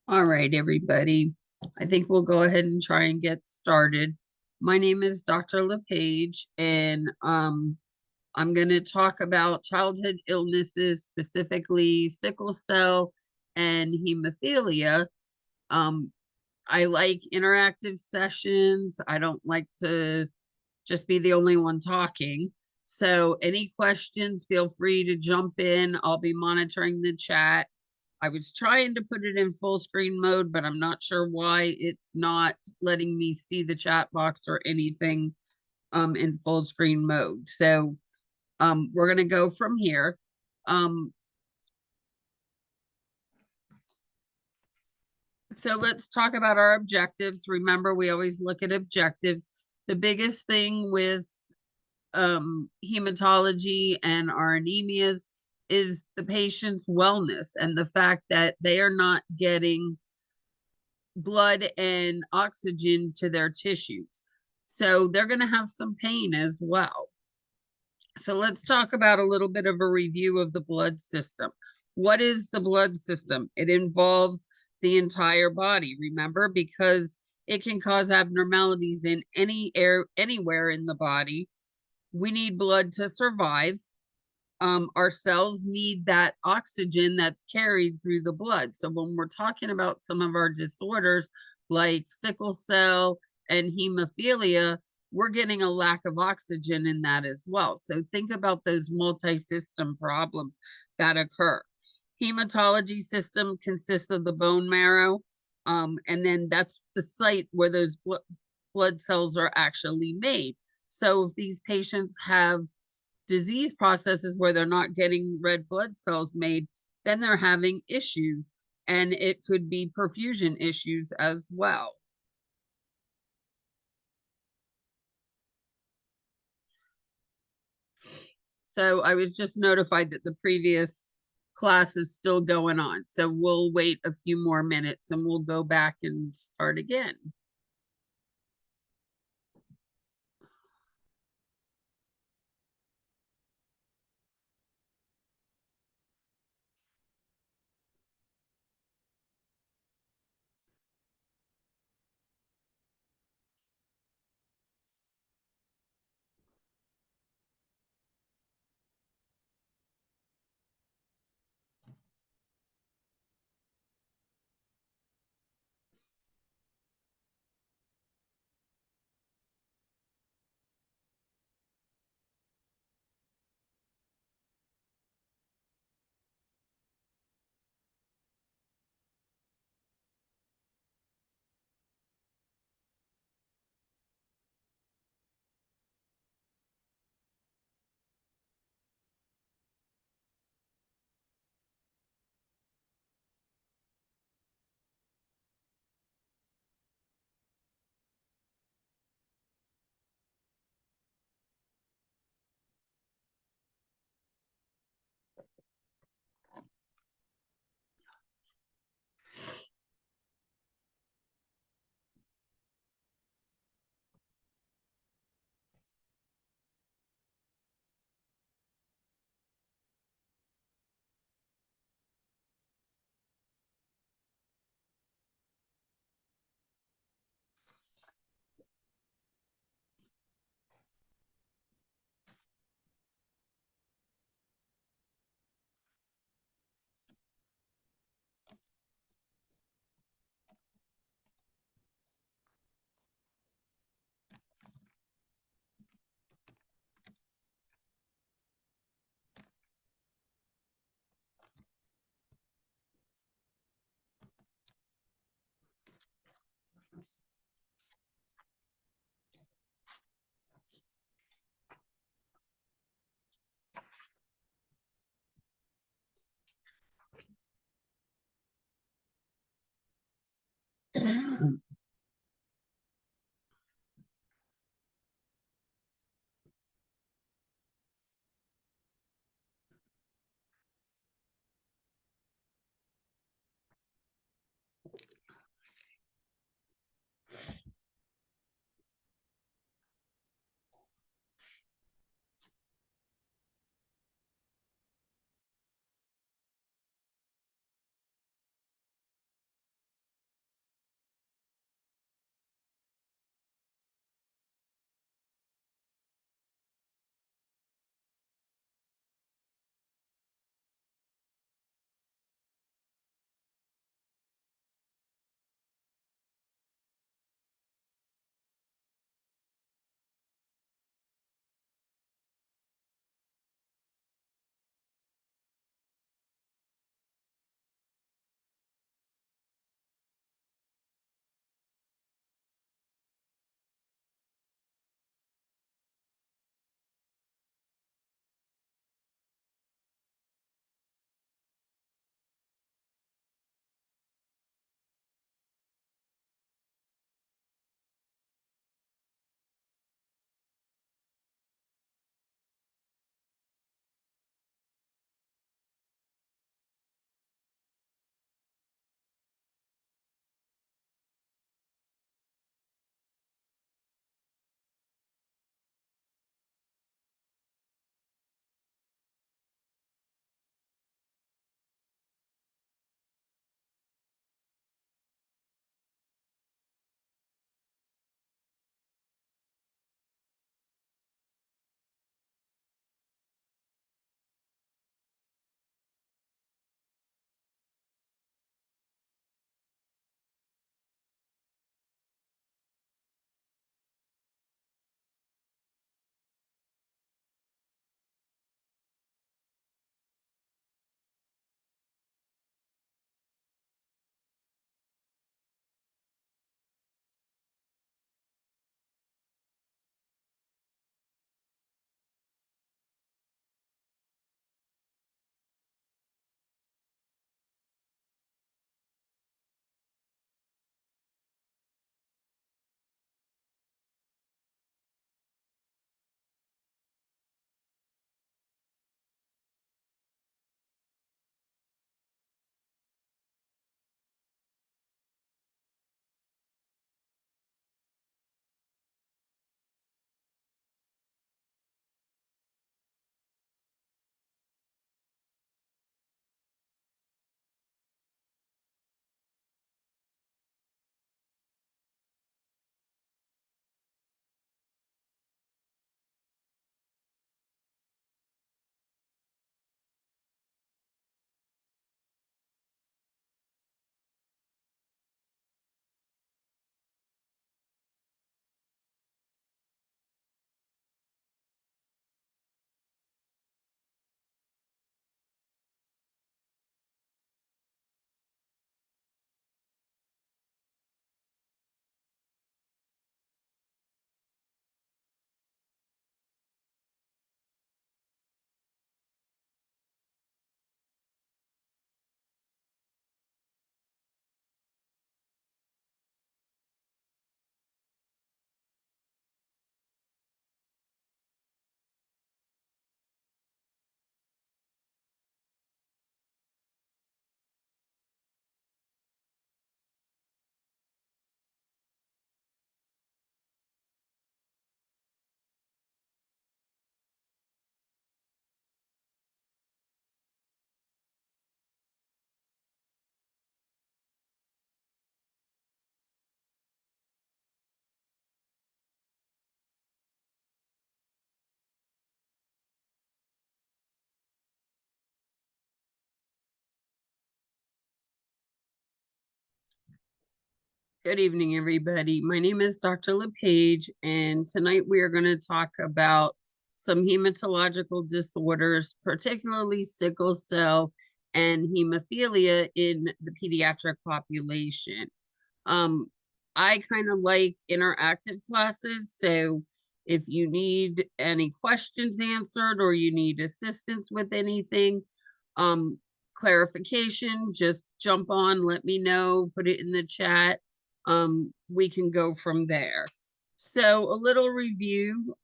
All right, everybody. I think we'll go ahead and try and get started. My name is Dr. LePage, and I'm going to talk about childhood illnesses, specifically sickle cell and hemophilia. Um, I like interactive sessions. I don't like to just be the only one talking. So, any questions, feel free to jump in. I'll be monitoring the chat. I was trying to put it in full screen mode, but I'm not sure why it's not letting me see the chat box or anything in full screen mode. So we're going to go from here. Um, so let's talk about our objectives. Remember, we always look at objectives. The biggest thing with hematology and our anemias is the patient's wellness and the fact that they are not getting blood and oxygen to their tissues. So they're going to have some pain as well. So let's talk about a little bit of a review of the blood system. What is the blood system? It involves the entire body, remember, because it can cause abnormalities in any air anywhere in the body. We need blood to survive. Our cells need that oxygen that's carried through the blood. So when we're talking about some of our disorders like sickle cell and hemophilia, we're getting a lack of oxygen in that as well. So think about those multi-system problems that occur. Hematology system consists of the bone marrow, and then that's the site where those blood cells are actually made. So if these patients have disease processes where they're not getting red blood cells made, then they're having issues, and it could be perfusion issues as well. So I was just notified that the previous class is still going on. So we'll wait a few more minutes and we'll go back and start again. Good evening, everybody. My name is Dr. LePage, and tonight we are going to talk about some hematological disorders, particularly sickle cell and hemophilia in the pediatric population. I kind of like interactive classes, so if you need any questions answered or you need assistance with anything, clarification, just jump on, let me know, put it in the chat. We can go from there. So a little review,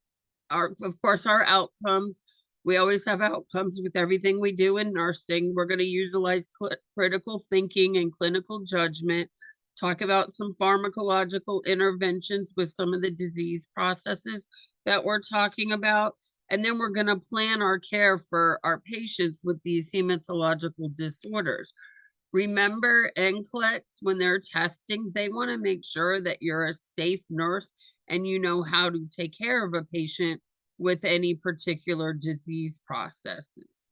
of course, our outcomes. We always have outcomes with everything we do in nursing. We're going to utilize critical thinking and clinical judgment, talk about some pharmacological interventions with some of the disease processes that we're talking about. And then we're going to plan our care for our patients with these hematological disorders. Remember, NCLEX, when they're testing, they want to make sure that you're a safe nurse and you know how to take care of a patient with any particular disease processes.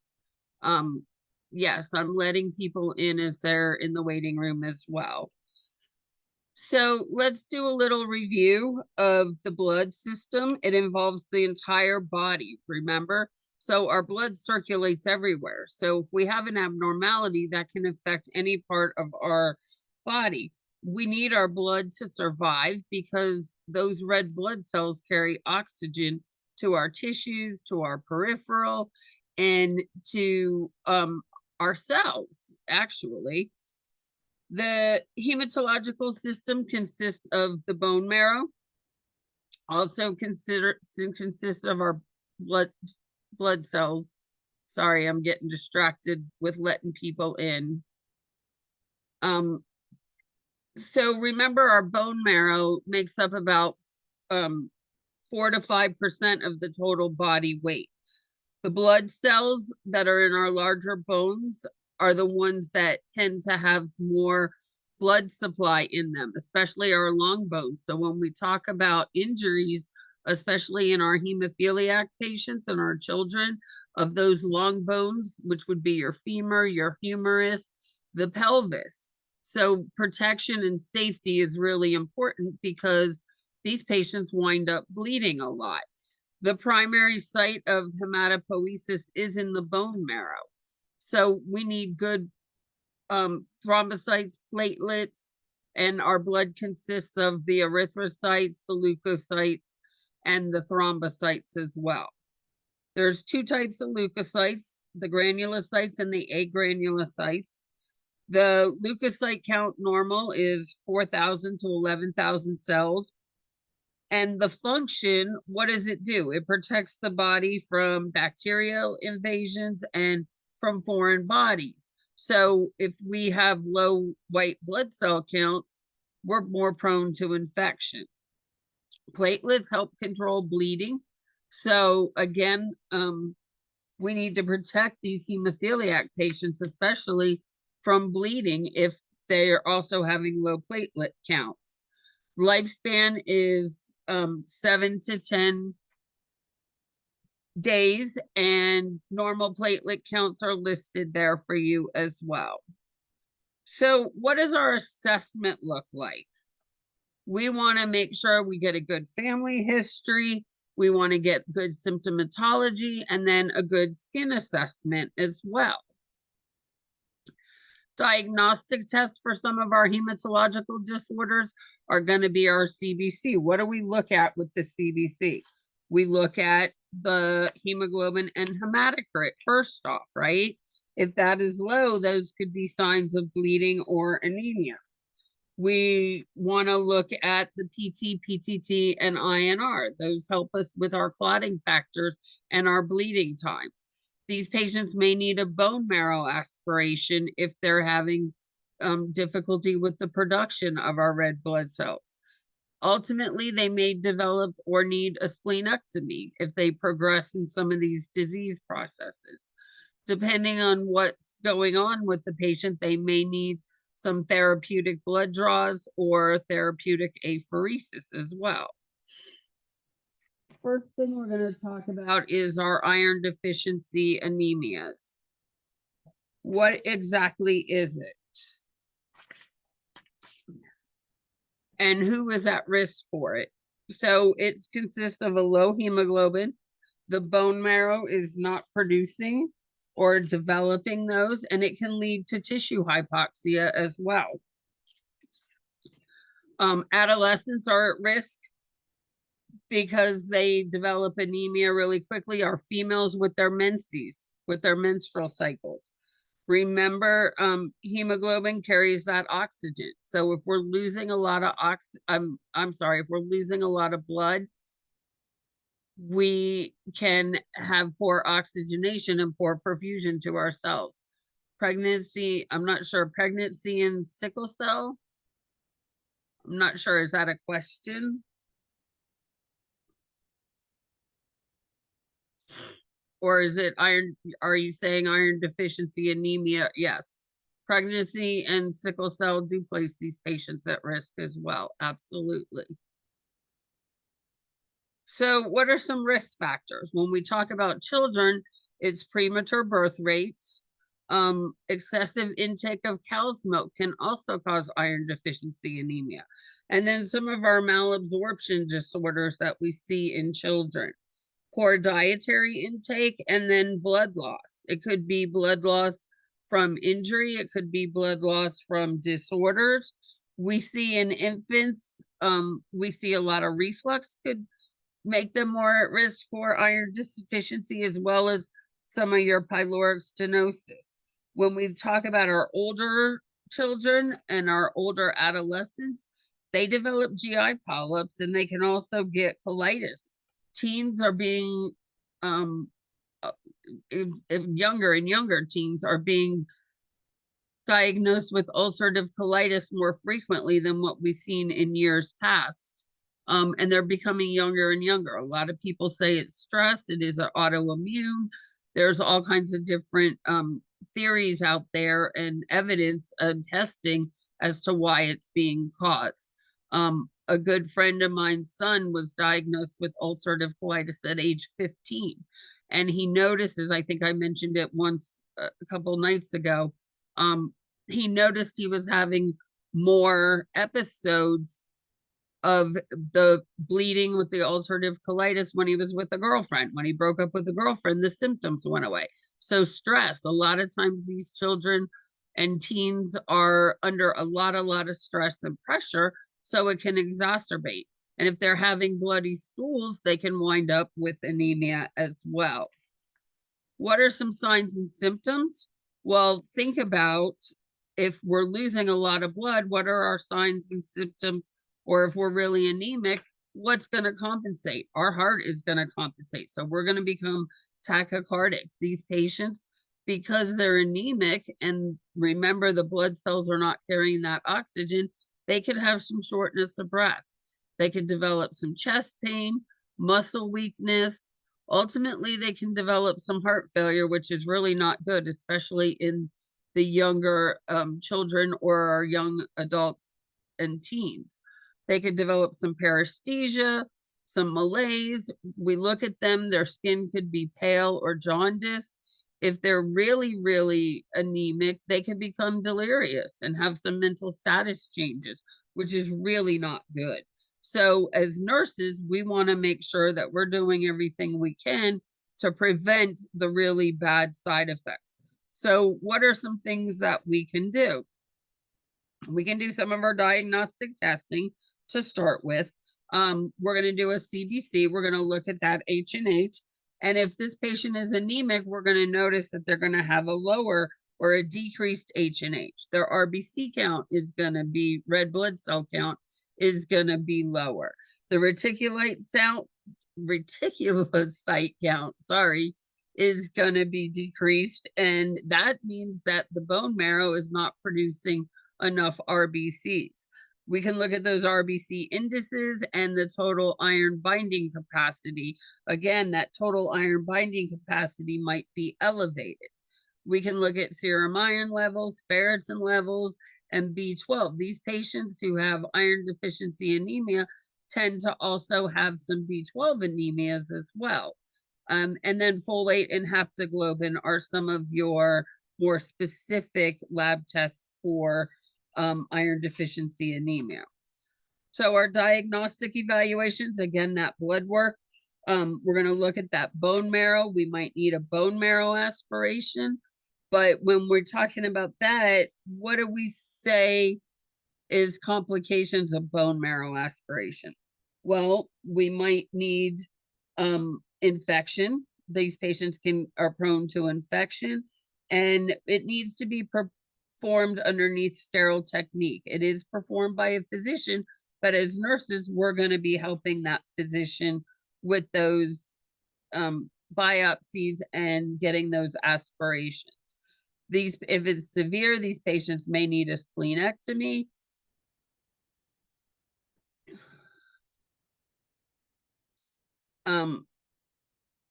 Yes, I'm letting people in as they're in the waiting room as well. So let's do a little review of the blood system. It involves the entire body, remember? So our blood circulates everywhere. So if we have an abnormality, that can affect any part of our body. We need our blood to survive because those red blood cells carry oxygen to our tissues, to our peripheral, and to our cells, actually. The hematological system consists of the bone marrow, also consists of our blood cells. Sorry, I'm getting distracted with letting people in. So remember, our bone marrow makes up about 4 to 5% of the total body weight. The blood cells that are in our larger bones are the ones that tend to have more blood supply in them, especially our long bones. So when we talk about injuries, especially in our hemophiliac patients and our children, of those long bones, which would be your femur, your humerus, the pelvis. So protection and safety is really important because these patients wind up bleeding a lot. The primary site of hematopoiesis is in the bone marrow. So we need good thrombocytes, platelets, and our blood consists of the erythrocytes, the leukocytes, and the thrombocytes as well. There's 2 types of leukocytes, the granulocytes and the agranulocytes. The leukocyte count normal is 4,000 to 11,000 cells. And the function, what does it do? It protects the body from bacterial invasions and from foreign bodies. So if we have low white blood cell counts, we're more prone to infection. Platelets help control bleeding. So again, we need to protect these hemophiliac patients, especially from bleeding if they're also having low platelet counts. Lifespan is 7 to 10 days, and normal platelet counts are listed there for you as well. So what does our assessment look like? We want to make sure we get a good family history. We want to get good symptomatology and then a good skin assessment as well. Diagnostic tests for some of our hematological disorders are going to be our CBC. What do we look at with the CBC? We look at the hemoglobin and hematocrit first off, right? If that is low, those could be signs of bleeding or anemia. We want to look at the PT, PTT, and INR. Those help us with our clotting factors and our bleeding times. These patients may need a bone marrow aspiration if they're having difficulty with the production of our red blood cells. Ultimately, they may develop or need a splenectomy if they progress in some of these disease processes. Depending on what's going on with the patient, they may need some therapeutic blood draws or therapeutic apheresis as well. First thing we're going to talk about is our iron deficiency anemias. What exactly is it? and who is at risk for it. So it consists of a low hemoglobin. The bone marrow is not producing or developing those, and it can lead to tissue hypoxia as well. Adolescents are at risk because they develop anemia really quickly, are females with their menses, with their menstrual cycles. Remember, hemoglobin carries that oxygen. So if we're losing a lot of if we're losing a lot of blood, we can have poor oxygenation and poor perfusion to our cells. Pregnancy, I'm not sure. Pregnancy and sickle cell, I'm not sure. Is that a question? Or is it iron? Are you saying iron deficiency anemia? Yes. Pregnancy and sickle cell do place these patients at risk as well. Absolutely. So, what are some risk factors? When we talk about children, it's premature birth rates. Excessive intake of cow's milk can also cause iron deficiency anemia. And then some of our malabsorption disorders that we see in children. Poor dietary intake, and then blood loss. It could be blood loss from injury, it could be blood loss from disorders. We see in infants, we see a lot of reflux could make them more at risk for iron deficiency, as well as some of your pyloric stenosis. When we talk about our older children and our older adolescents, they develop GI polyps and they can also get colitis. Teens are being younger and younger teens are being diagnosed with ulcerative colitis more frequently than what we've seen in years past. And they're becoming younger and younger. A lot of people say it's stress, it is an autoimmune. There's all kinds of different theories out there and evidence and testing as to why it's being caused. A good friend of mine's son was diagnosed with ulcerative colitis at age 15. And he notices, I think I mentioned it once a couple nights ago, he noticed he was having more episodes of the bleeding with the ulcerative colitis when he was with a girlfriend. When he broke up with a girlfriend, the symptoms went away. So stress, a lot of times these children and teens are under a lot of stress and pressure, so it can exacerbate. And if they're having bloody stools, they can wind up with anemia as well. What are some signs and symptoms? Well, think about if we're losing a lot of blood, what are our signs and symptoms? Or if we're really anemic, what's going to compensate? Our heart is going to compensate. So we're going to become tachycardic. These patients, because they're anemic, and remember the blood cells are not carrying that oxygen, they could have some shortness of breath. They could develop some chest pain, muscle weakness. Ultimately, they can develop some heart failure, which is really not good, especially in the younger children or our young adults and teens. They could develop some paresthesia, some malaise. We look at them, their skin could be pale or jaundiced. If they're really anemic, they can become delirious and have some mental status changes, which is really not good. So as nurses, we want to make sure that we're doing everything we can to prevent the really bad side effects. So what are some things that we can do? We can do some of our diagnostic testing to start with. We're going to do a CBC. We're going to look at that H&H. And if this patient is anemic, we're going to notice that they're going to have a lower or a decreased H&H. Their RBC count is going to be, red blood cell count is going to be lower. The reticulocyte count, is going to be decreased. And that means that the bone marrow is not producing enough RBCs. We can look at those RBC indices and the total iron binding capacity. Again, that total iron binding capacity might be elevated. We can look at serum iron levels, ferritin levels, and B12. These patients who have iron deficiency anemia tend to also have some B12 anemias as well. And then folate and haptoglobin are some of your more specific lab tests for iron deficiency anemia. So our diagnostic evaluations, again, that blood work, we're going to look at that bone marrow. We might need a bone marrow aspiration. But when we're talking about that, what do we say is complications of bone marrow aspiration? Well, we might need infection. These patients are prone to infection, and it needs to be performed underneath sterile technique. It is performed by a physician, but as nurses, we're going to be helping that physician with those biopsies and getting those aspirations. If it's severe, these patients may need a splenectomy.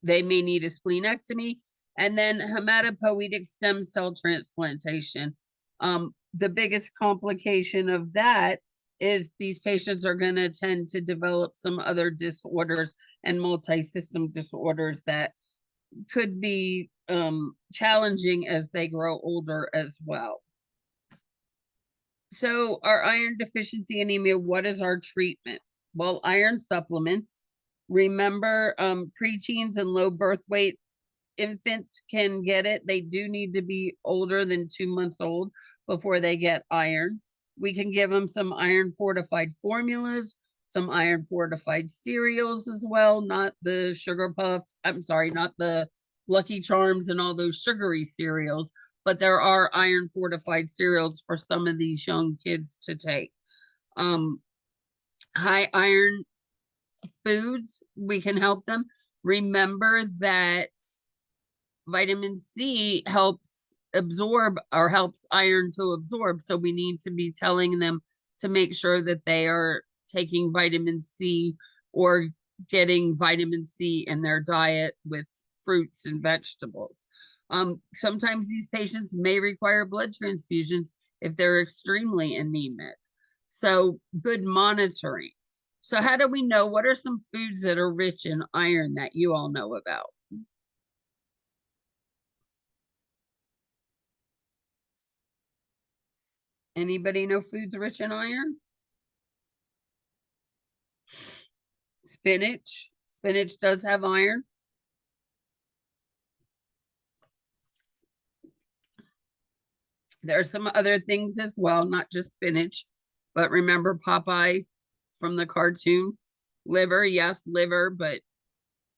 They may need a splenectomy, and then hematopoietic stem cell transplantation. The biggest complication of that is these patients are going to tend to develop some other disorders and multi-system disorders that could be challenging as they grow older as well. So our iron deficiency anemia, what is our treatment? Well, iron supplements. Remember, preteens and low birth weight infants can get it. They do need to be older than 2 months old before they get iron. We can give them some iron fortified formulas, some iron fortified cereals as well, not the sugar puffs. I'm sorry, not the Lucky Charms and all those sugary cereals, but there are iron fortified cereals for some of these young kids to take. High iron foods, we can help them. Remember that vitamin C helps absorb or helps iron to absorb. So we need to be telling them to make sure that they are taking vitamin C or getting vitamin C in their diet with fruits and vegetables. Sometimes these patients may require blood transfusions if they're extremely anemic. So good monitoring. So how do we know? What are some foods that are rich in iron that you all know about? Anybody know foods rich in iron? Spinach. Spinach does have iron. There are some other things as well, not just spinach, but remember Popeye from the cartoon? Liver, yes, liver, but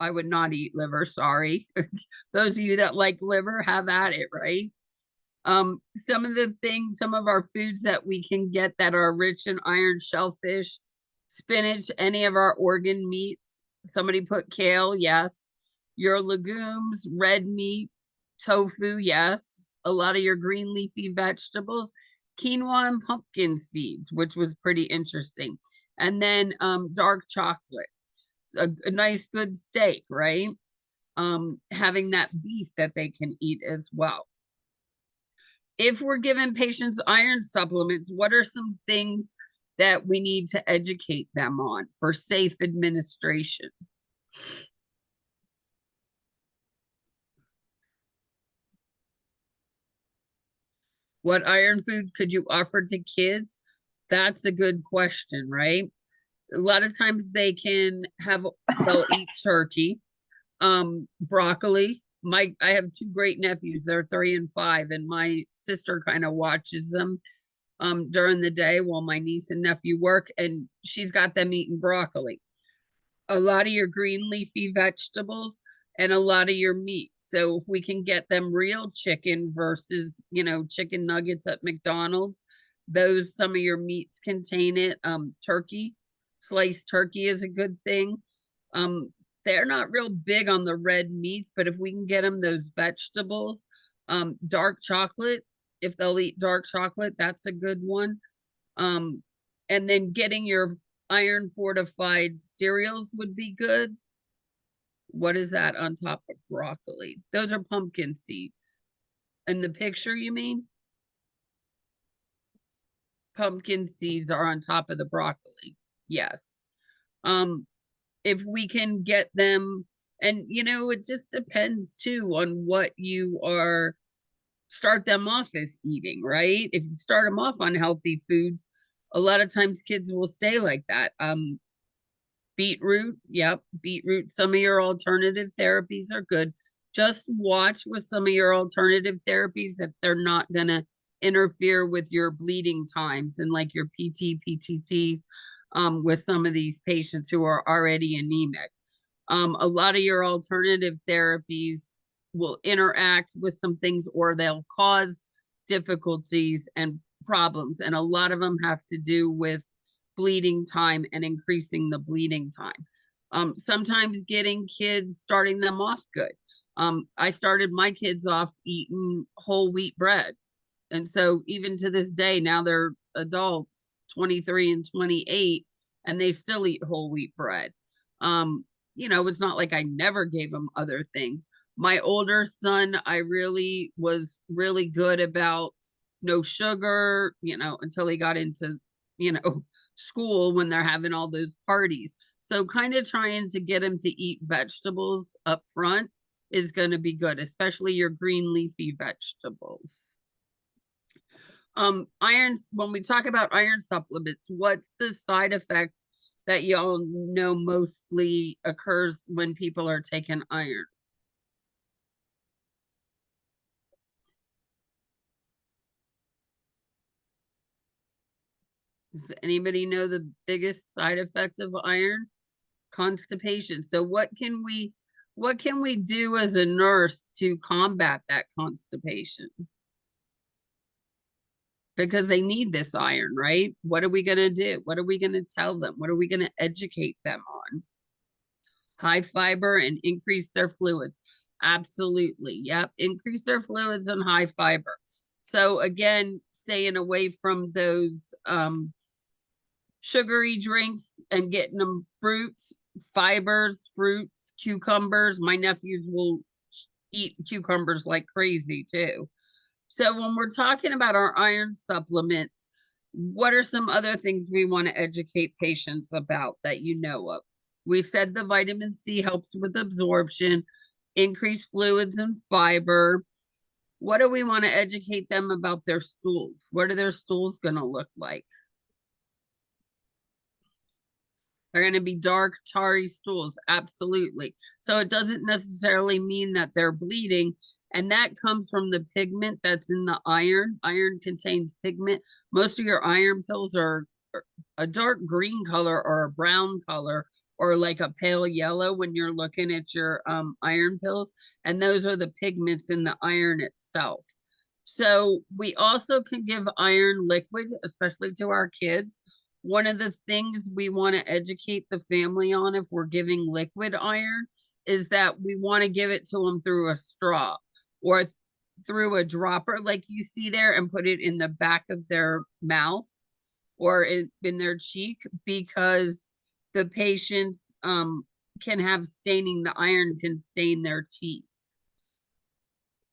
I would not eat liver, sorry. Those of you that like liver, have at it, right? Some of the things, some of our foods that we can get that are rich in iron: shellfish, spinach, any of our organ meats. Somebody put kale, yes. Your legumes, red meat, tofu, yes. A lot of your green leafy vegetables, quinoa and pumpkin seeds, which was pretty interesting. And then dark chocolate, a nice good steak, right? Having that beef that they can eat as well. If we're giving patients iron supplements, what are some things that we need to educate them on for safe administration? What iron food could you offer to kids? That's a good question, right? A lot of times they'll eat turkey, broccoli. I have two great nephews, they're 3 and 5, and my sister kind of watches them during the day while my niece and nephew work, and she's got them eating broccoli. A lot of your green leafy vegetables and a lot of your meat. So if we can get them real chicken versus, chicken nuggets at McDonald's, some of your meats contain it. Turkey, sliced turkey is a good thing. They're not real big on the red meats, but if we can get them those vegetables, dark chocolate, if they'll eat dark chocolate, that's a good one. And then getting your iron fortified cereals would be good. What is that on top of broccoli? Those are pumpkin seeds. In the picture, you mean? Pumpkin seeds are on top of the broccoli. Yes. If we can get them, and it just depends too on what you start them off as eating, right? If you start them off on healthy foods, A lot of times kids will stay like that. Beetroot, yep, beetroot. Some of your alternative therapies are good. Just watch with some of your alternative therapies that they're not going to interfere with your bleeding times and like your PTCs with some of these patients who are already anemic. A lot of your alternative therapies will interact with some things or they'll cause difficulties and problems. And a lot of them have to do with bleeding time and increasing the bleeding time. Sometimes getting kids, starting them off good. I started my kids off eating whole wheat bread. And so even to this day, now they're adults, 23 and 28, and they still eat whole wheat bread. It's not like I never gave them other things. My older son, I really was really good about no sugar, until he got into, school when they're having all those parties. So kind of trying to get him to eat vegetables up front is going to be good, especially your green leafy vegetables. Irons, when we talk about iron supplements, what's the side effect that y'all know mostly occurs when people are taking iron? Does anybody know the biggest side effect of iron? Constipation. So what can we do as a nurse to combat that constipation? Because they need this iron, right? What are we going to do? What are we going to tell them? What are we going to educate them on? High fiber and increase their fluids. Absolutely. Yep. Increase their fluids and high fiber. So again, staying away from those sugary drinks and getting them fruits, fibers, fruits, cucumbers. My nephews will eat cucumbers like crazy too. So when we're talking about our iron supplements, what are some other things we want to educate patients about that you know of? We said the vitamin C helps with absorption, increase fluids and fiber. What do we want to educate them about their stools? What are their stools going to look like? They're going to be dark, tarry stools. Absolutely. So it doesn't necessarily mean that they're bleeding. And that comes from the pigment that's in the iron. Iron contains pigment. Most of your iron pills are a dark green color or a brown color or like a pale yellow when you're looking at your iron pills. And those are the pigments in the iron itself. So we also can give iron liquid, especially to our kids. One of the things we want to educate the family on if we're giving liquid iron is that we want to give it to them through a straw or through a dropper like you see there and put it in the back of their mouth or in their cheek because the patients can have staining. The iron can stain their teeth.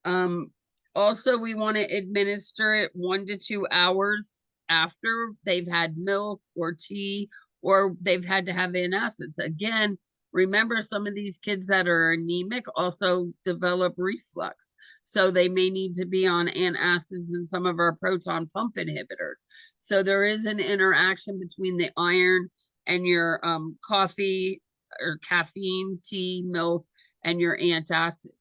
Um, Also, we want to administer it 1 to 2 hours after they've had milk or tea or they've had to have antacids. Again, remember some of these kids that are anemic also develop reflux. So they may need to be on antacids and some of our proton pump inhibitors. So there is an interaction between the iron and your coffee or caffeine, tea, milk, and your antacids.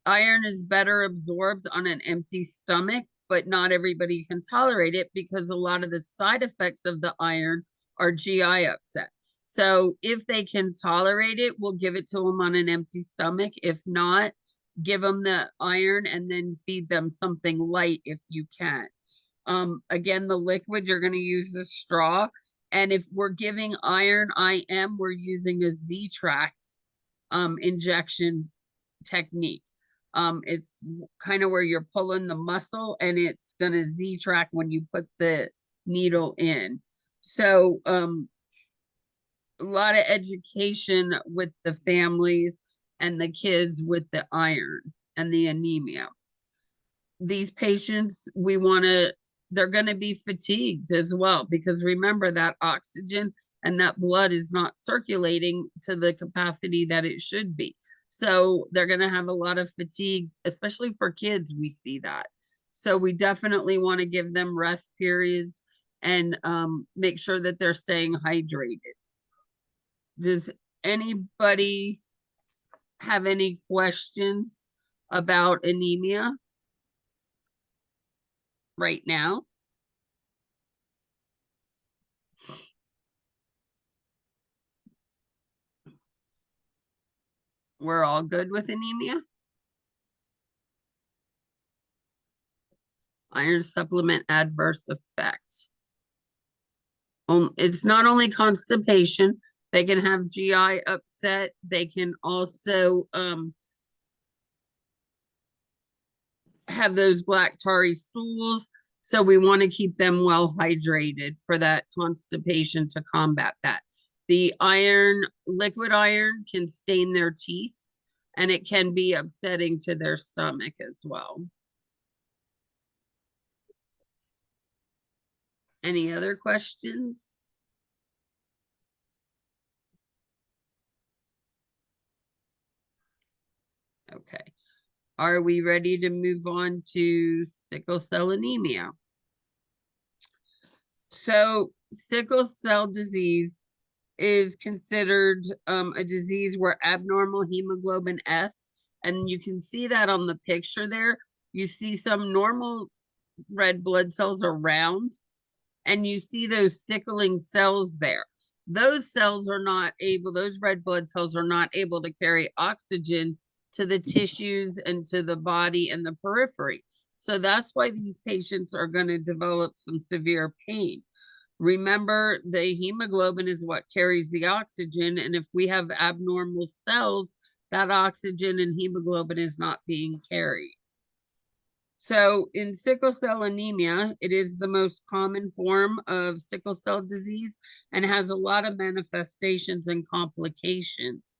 Iron is better absorbed on an empty stomach, but not everybody can tolerate it because a lot of the side effects of the iron are GI upset. So if they can tolerate it, we'll give it to them on an empty stomach. If not, give them the iron and then feed them something light if you can. Again, the liquid, you're going to use a straw. And if we're giving iron IM, we're using a Z-Tract injection technique. It's kind of where you're pulling the muscle and it's going to Z-Tract when you put the needle in. So a lot of education with the families and the kids with the iron and the anemia. These patients, they're going to be fatigued as well because remember that oxygen and that blood is not circulating to the capacity that it should be. So they're going to have a lot of fatigue, especially for kids. We see that. So we definitely want to give them rest periods and make sure that they're staying hydrated. Does anybody have any questions about anemia right now? We're all good with anemia? Iron supplement adverse effects. It's not only constipation, they can have GI upset. They can also have those black tarry stools. So we want to keep them well hydrated for that constipation to combat that. The iron, liquid iron, can stain their teeth, and it can be upsetting to their stomach as well. Any other questions? Okay. Are we ready to move on to sickle cell anemia? So sickle cell disease is considered a disease where abnormal hemoglobin S, and you can see that on the picture there. You see some normal red blood cells around, and you see those sickling cells there. Those cells are not able, those red blood cells are not able to carry oxygen to the tissues and to the body and the periphery. So that's why these patients are going to develop some severe pain. Remember, the hemoglobin is what carries the oxygen, and if we have abnormal cells, that oxygen and hemoglobin is not being carried. So in sickle cell anemia, it is the most common form of sickle cell disease and has a lot of manifestations and complications.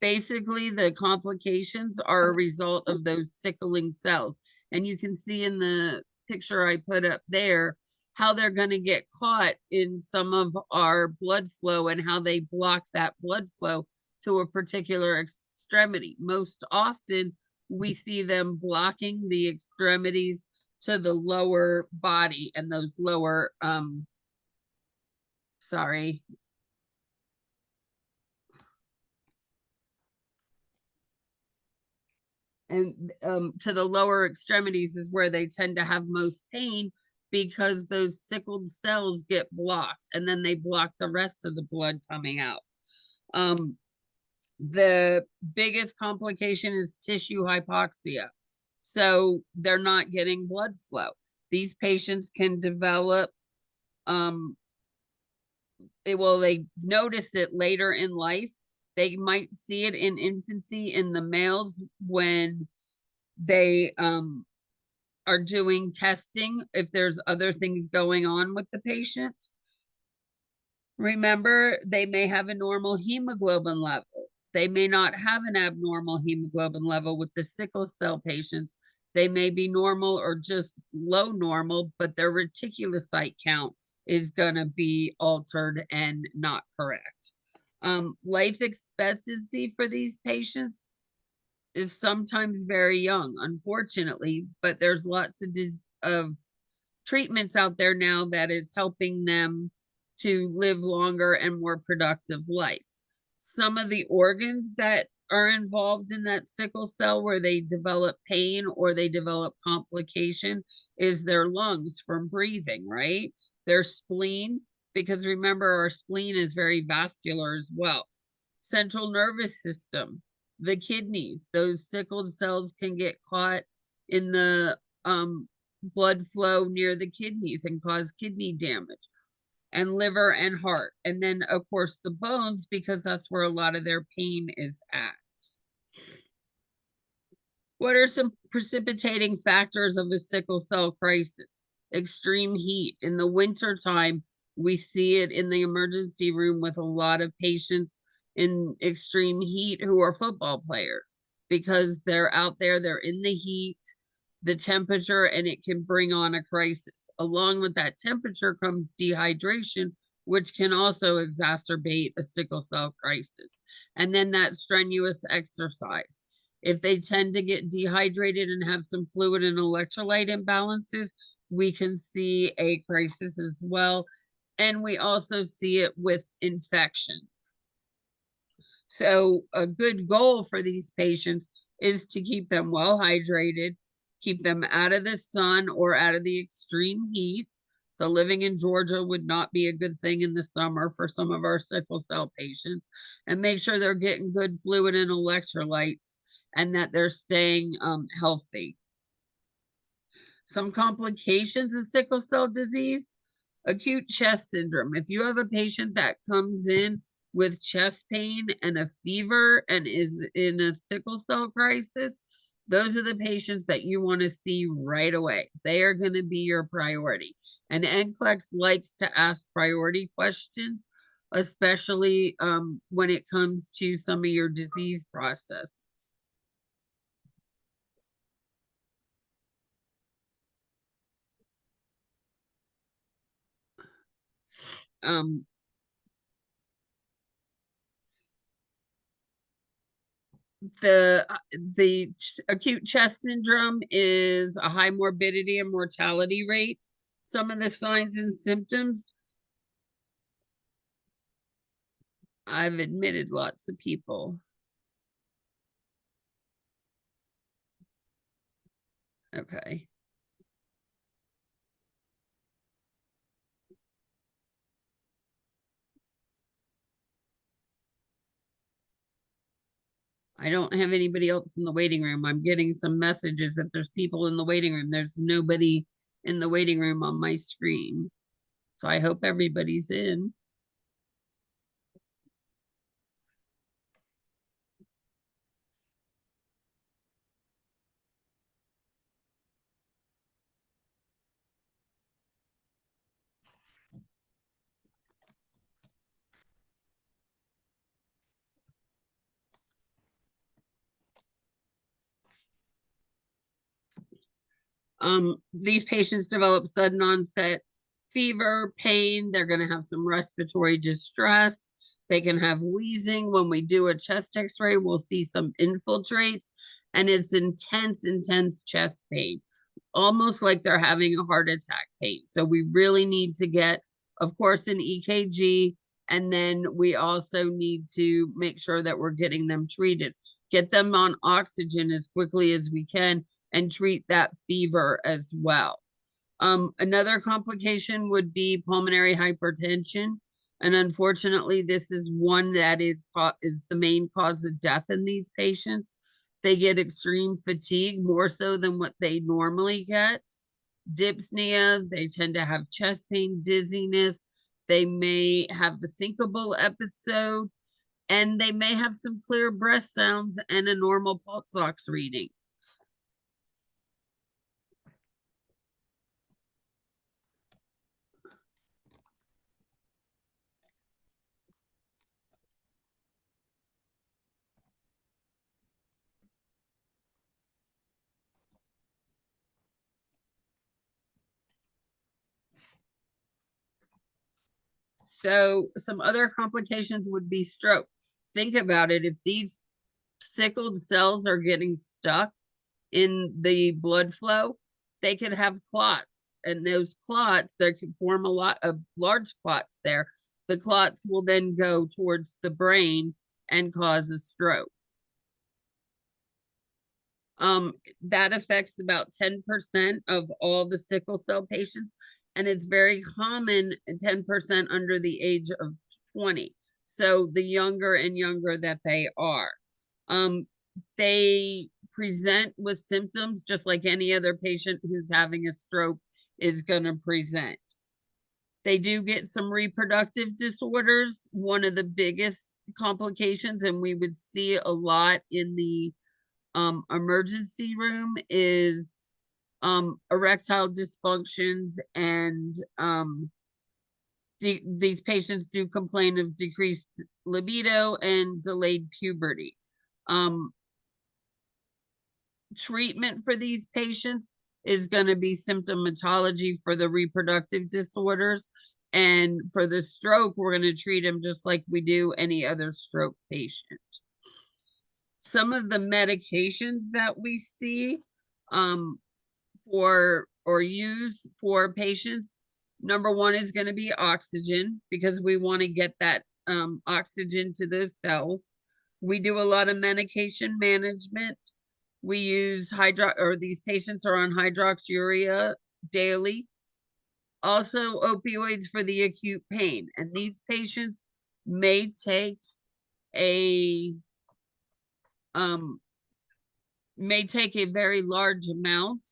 Basically, the complications are a result of those sickling cells. And you can see in the picture I put up there how they're going to get caught in some of our blood flow and how they block that blood flow to a particular extremity. Most often, we see them blocking the extremities to the lower body and those lower, sorry. And to the lower extremities is where they tend to have most pain because those sickled cells get blocked and then they block the rest of the blood coming out. The biggest complication is tissue hypoxia. So they're not getting blood flow. These patients can develop, they notice it later in life. They might see it in infancy in the males when they are doing testing if there's other things going on with the patient. Remember, they may have a normal hemoglobin level. They may not have an abnormal hemoglobin level with the sickle cell patients. They may be normal or just low normal, but their reticulocyte count is going to be altered and not correct. Life expectancy for these patients is sometimes very young, unfortunately, but there's lots of treatments out there now that is helping them to live longer and more productive lives. Some of the organs that are involved in that sickle cell where they develop pain or they develop complication is their lungs from breathing, right? Their spleen, because remember, our spleen is very vascular as well. Central nervous system, the kidneys, those sickled cells can get caught in the blood flow near the kidneys and cause kidney damage, and liver and heart. And then, of course, the bones, because that's where a lot of their pain is at. What are some precipitating factors of a sickle cell crisis? Extreme heat. In the wintertime, we see it in the emergency room with a lot of patients in extreme heat who are football players because they're out there, they're in the heat, the temperature, and it can bring on a crisis. Along with that temperature comes dehydration, which can also exacerbate a sickle cell crisis. And then that strenuous exercise. If they tend to get dehydrated and have some fluid and electrolyte imbalances, we can see a crisis as well. And we also see it with infections. So a good goal for these patients is to keep them well hydrated, keep them out of the sun or out of the extreme heat. So living in Georgia would not be a good thing in the summer for some of our sickle cell patients, and make sure they're getting good fluid and electrolytes and that they're staying healthy. Some complications of sickle cell disease: acute chest syndrome. If you have a patient that comes in with chest pain and a fever and is in a sickle cell crisis, those are the patients that you want to see right away. They are going to be your priority. And NCLEX likes to ask priority questions, especially when it comes to some of your disease processes. Um, the acute chest syndrome is a high morbidity and mortality rate. Some of the signs and symptoms, I've admitted lots of people. Okay. I don't have anybody else in the waiting room. I'm getting some messages that there's people in the waiting room. There's nobody in the waiting room on my screen. So I hope everybody's in. These patients develop sudden onset fever, pain. They're going to have some respiratory distress. They can have wheezing. When we do a chest x-ray, we'll see some infiltrates, and it's intense chest pain, almost like they're having a heart attack pain. So we really need to get, of course, an EKG, and then we also need to make sure that we're getting them treated. Get them on oxygen as quickly as we can and treat that fever as well. Another complication would be pulmonary hypertension. And unfortunately, this is one that is the main cause of death in these patients. They get extreme fatigue, more so than what they normally get. Dyspnea, they tend to have chest pain, dizziness. They may have the syncopal episode, and they may have some clear breath sounds and a normal pulse ox reading. So some other complications would be stroke. Think about it. If these sickled cells are getting stuck in the blood flow, they could have clots. And those clots, there can form a lot of large clots there. The clots will then go towards the brain and cause a stroke. That affects about 10% of all the sickle cell patients, and it's very common, 10% under the age of 20. So the younger and younger that they are. They present with symptoms just like any other patient who's having a stroke is going to present. They do get some reproductive disorders. One of the biggest complications, and we would see a lot in the emergency room, is erectile dysfunctions, and these patients do complain of decreased libido and delayed puberty. Treatment for these patients is going to be symptomatology for the reproductive disorders, and for the stroke, we're going to treat them just like we do any other stroke patient. Some of the medications that we see for or use for patients, number one is going to be oxygen, because we want to get that oxygen to those cells. We do a lot of medication management. We use these patients are on hydroxyurea daily. Also opioids for the acute pain. And these patients may take a very large amount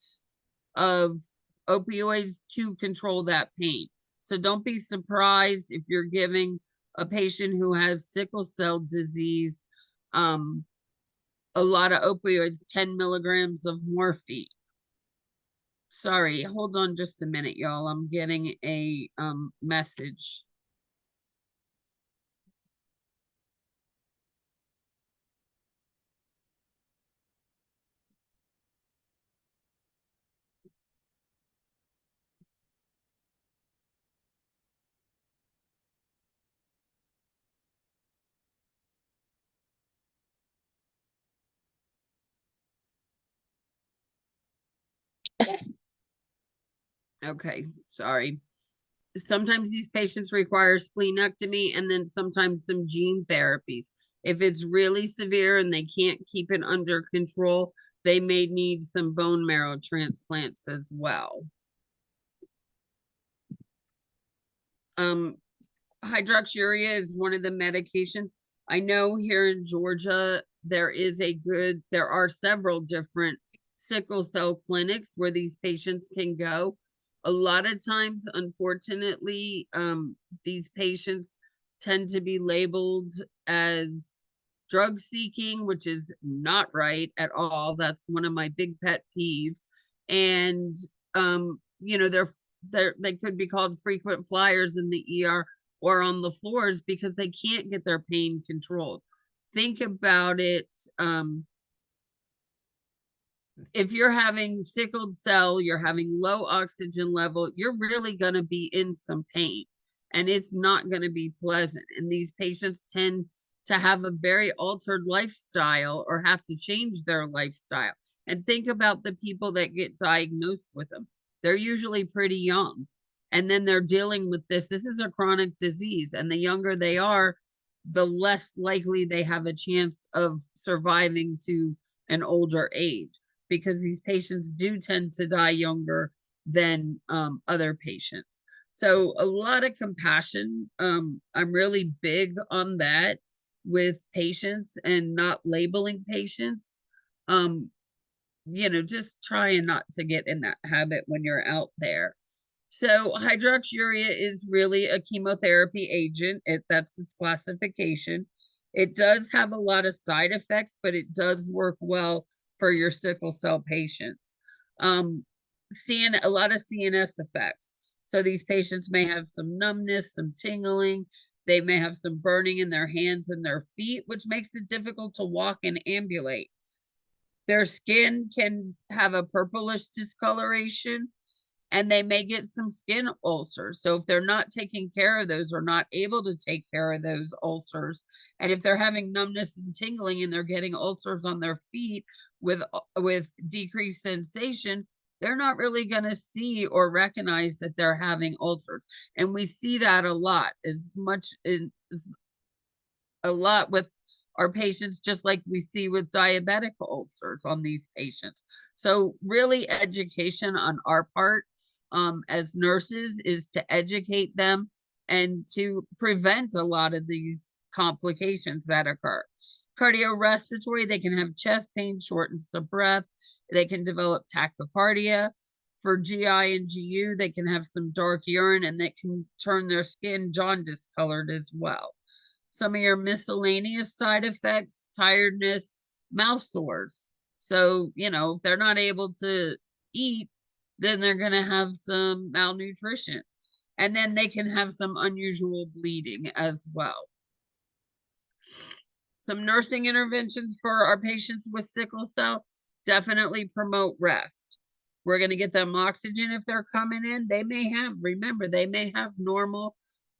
of opioids to control that pain. So don't be surprised if you're giving a patient who has sickle cell disease a lot of opioids, 10 milligrams of morphine. Sorry, hold on just a minute, y'all. I'm getting a message. Okay, sorry. Sometimes these patients require splenectomy and then sometimes some gene therapies. If it's really severe and they can't keep it under control, they may need some bone marrow transplants as well. Hydroxyurea is one of the medications. I know here in Georgia, there are several different sickle cell clinics where these patients can go. A lot of times, unfortunately, these patients tend to be labeled as drug seeking, which is not right at all. That's one of my big pet peeves. And, they could be called frequent flyers in the ER or on the floors because they can't get their pain controlled. Think about it. If you're having sickled cell, you're having low oxygen level, you're really going to be in some pain and it's not going to be pleasant. And these patients tend to have a very altered lifestyle or have to change their lifestyle. And think about the people that get diagnosed with them. They're usually pretty young. And then they're dealing with this. This is a chronic disease. And the younger they are, the less likely they have a chance of surviving to an older age, because these patients do tend to die younger than other patients. So a lot of compassion. I'm really big on that with patients and not labeling patients. Just trying not to get in that habit when you're out there. So hydroxyurea is really a chemotherapy agent. That's its classification. It does have a lot of side effects, but it does work well for your sickle cell patients. Seeing a lot of CNS effects. So these patients may have some numbness, some tingling. They may have some burning in their hands and their feet, which makes it difficult to walk and ambulate. Their skin can have a purplish discoloration, and they may get some skin ulcers. So if they're not taking care of those or not able to take care of those ulcers, and if they're having numbness and tingling and they're getting ulcers on their feet with decreased sensation, they're not really going to see or recognize that they're having ulcers. And we see that a lot, with our patients, just like we see with diabetic ulcers on these patients. So really education on our part as nurses is to educate them and to prevent a lot of these complications that occur. Cardiorespiratory, they can have chest pain, shortness of breath. They can develop tachycardia. For GI and GU, they can have some dark urine and that can turn their skin jaundice colored as well. Some of your miscellaneous side effects, tiredness, mouth sores. So, if they're not able to eat, then they're going to have some malnutrition. And then they can have some unusual bleeding as well. Some nursing interventions for our patients with sickle cell: definitely promote rest. We're going to get them oxygen if they're coming in. They may have normal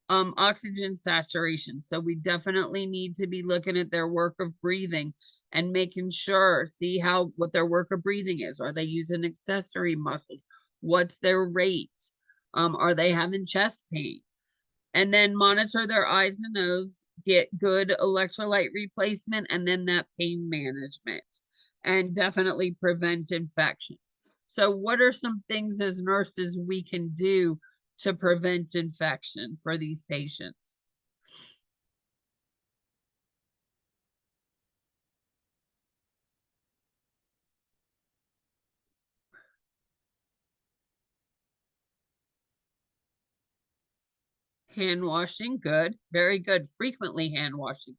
oxygen saturation. So we definitely need to be looking at their work of breathing and making sure, see what their work of breathing is. Are they using accessory muscles? What's their rate? Are they having chest pain? And then monitor their eyes and nose, get good electrolyte replacement, and then that pain management, and definitely prevent infections. So, what are some things as nurses we can do to prevent infection for these patients? Hand washing, good, very good. Frequently hand washing,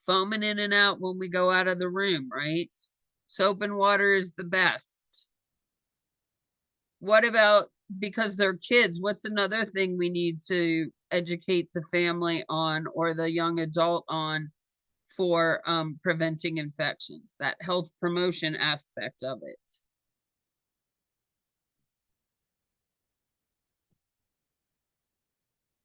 foaming in and out when we go out of the room, right? Soap and water is the best. What about, because they're kids, what's another thing we need to educate the family on or the young adult on for preventing infections? That health promotion aspect of it.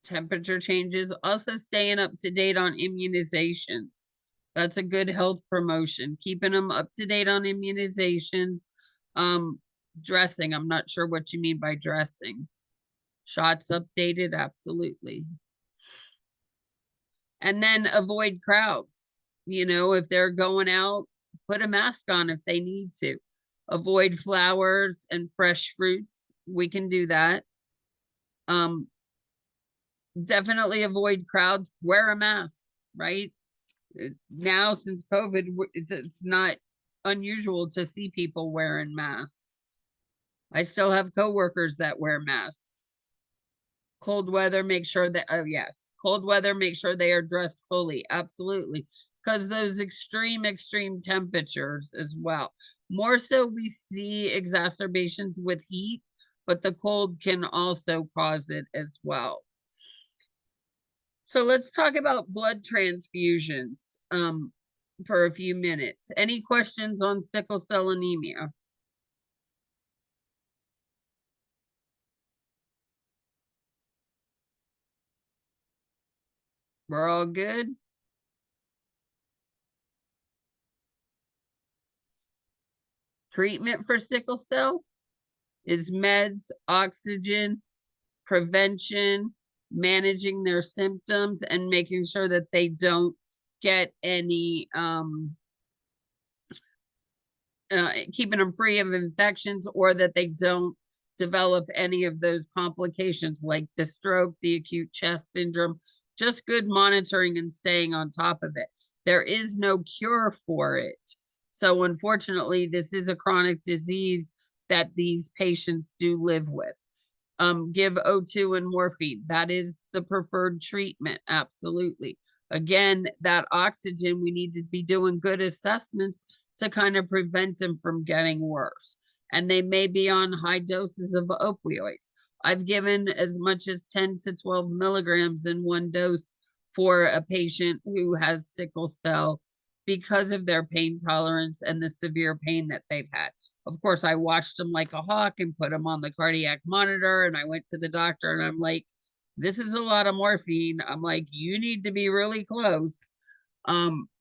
Temperature changes, also staying up to date on immunizations. That's a good health promotion, keeping them up to date on immunizations. Um, Dressing, I'm not sure what you mean by dressing. Shots updated, absolutely. And then avoid crowds. You know, if they're going out, put a mask on if they need to. Avoid flowers and fresh fruits. We can do that. Um, Definitely avoid crowds. Wear a mask, right? Now, since COVID, it's not unusual to see people wearing masks. I still have coworkers that wear masks. Cold weather, make sure that, oh yes, cold weather, make sure they are dressed fully. Absolutely. Because those extreme temperatures as well. More so, we see exacerbations with heat, but the cold can also cause it as well. So let's talk about blood transfusions for a few minutes. Any questions on sickle cell anemia? We're all good? Treatment for sickle cell is meds, oxygen, prevention, managing their symptoms, and making sure that they don't get any keeping them free of infections, or that they don't develop any of those complications like the stroke, the acute chest syndrome. Just good monitoring and staying on top of it. There is no cure for it. So, unfortunately, this is a chronic disease that these patients do live with. Give O2 and morphine. That is the preferred treatment. Absolutely. Again, that oxygen, we need to be doing good assessments to kind of prevent them from getting worse. And they may be on high doses of opioids. I've given as much as 10 to 12 milligrams in one dose for a patient who has sickle cell because of their pain tolerance and the severe pain that they've had. Of course, I watched them like a hawk and put them on the cardiac monitor. And I went to the doctor and I'm like, this is a lot of morphine. I'm like, you need to be really close.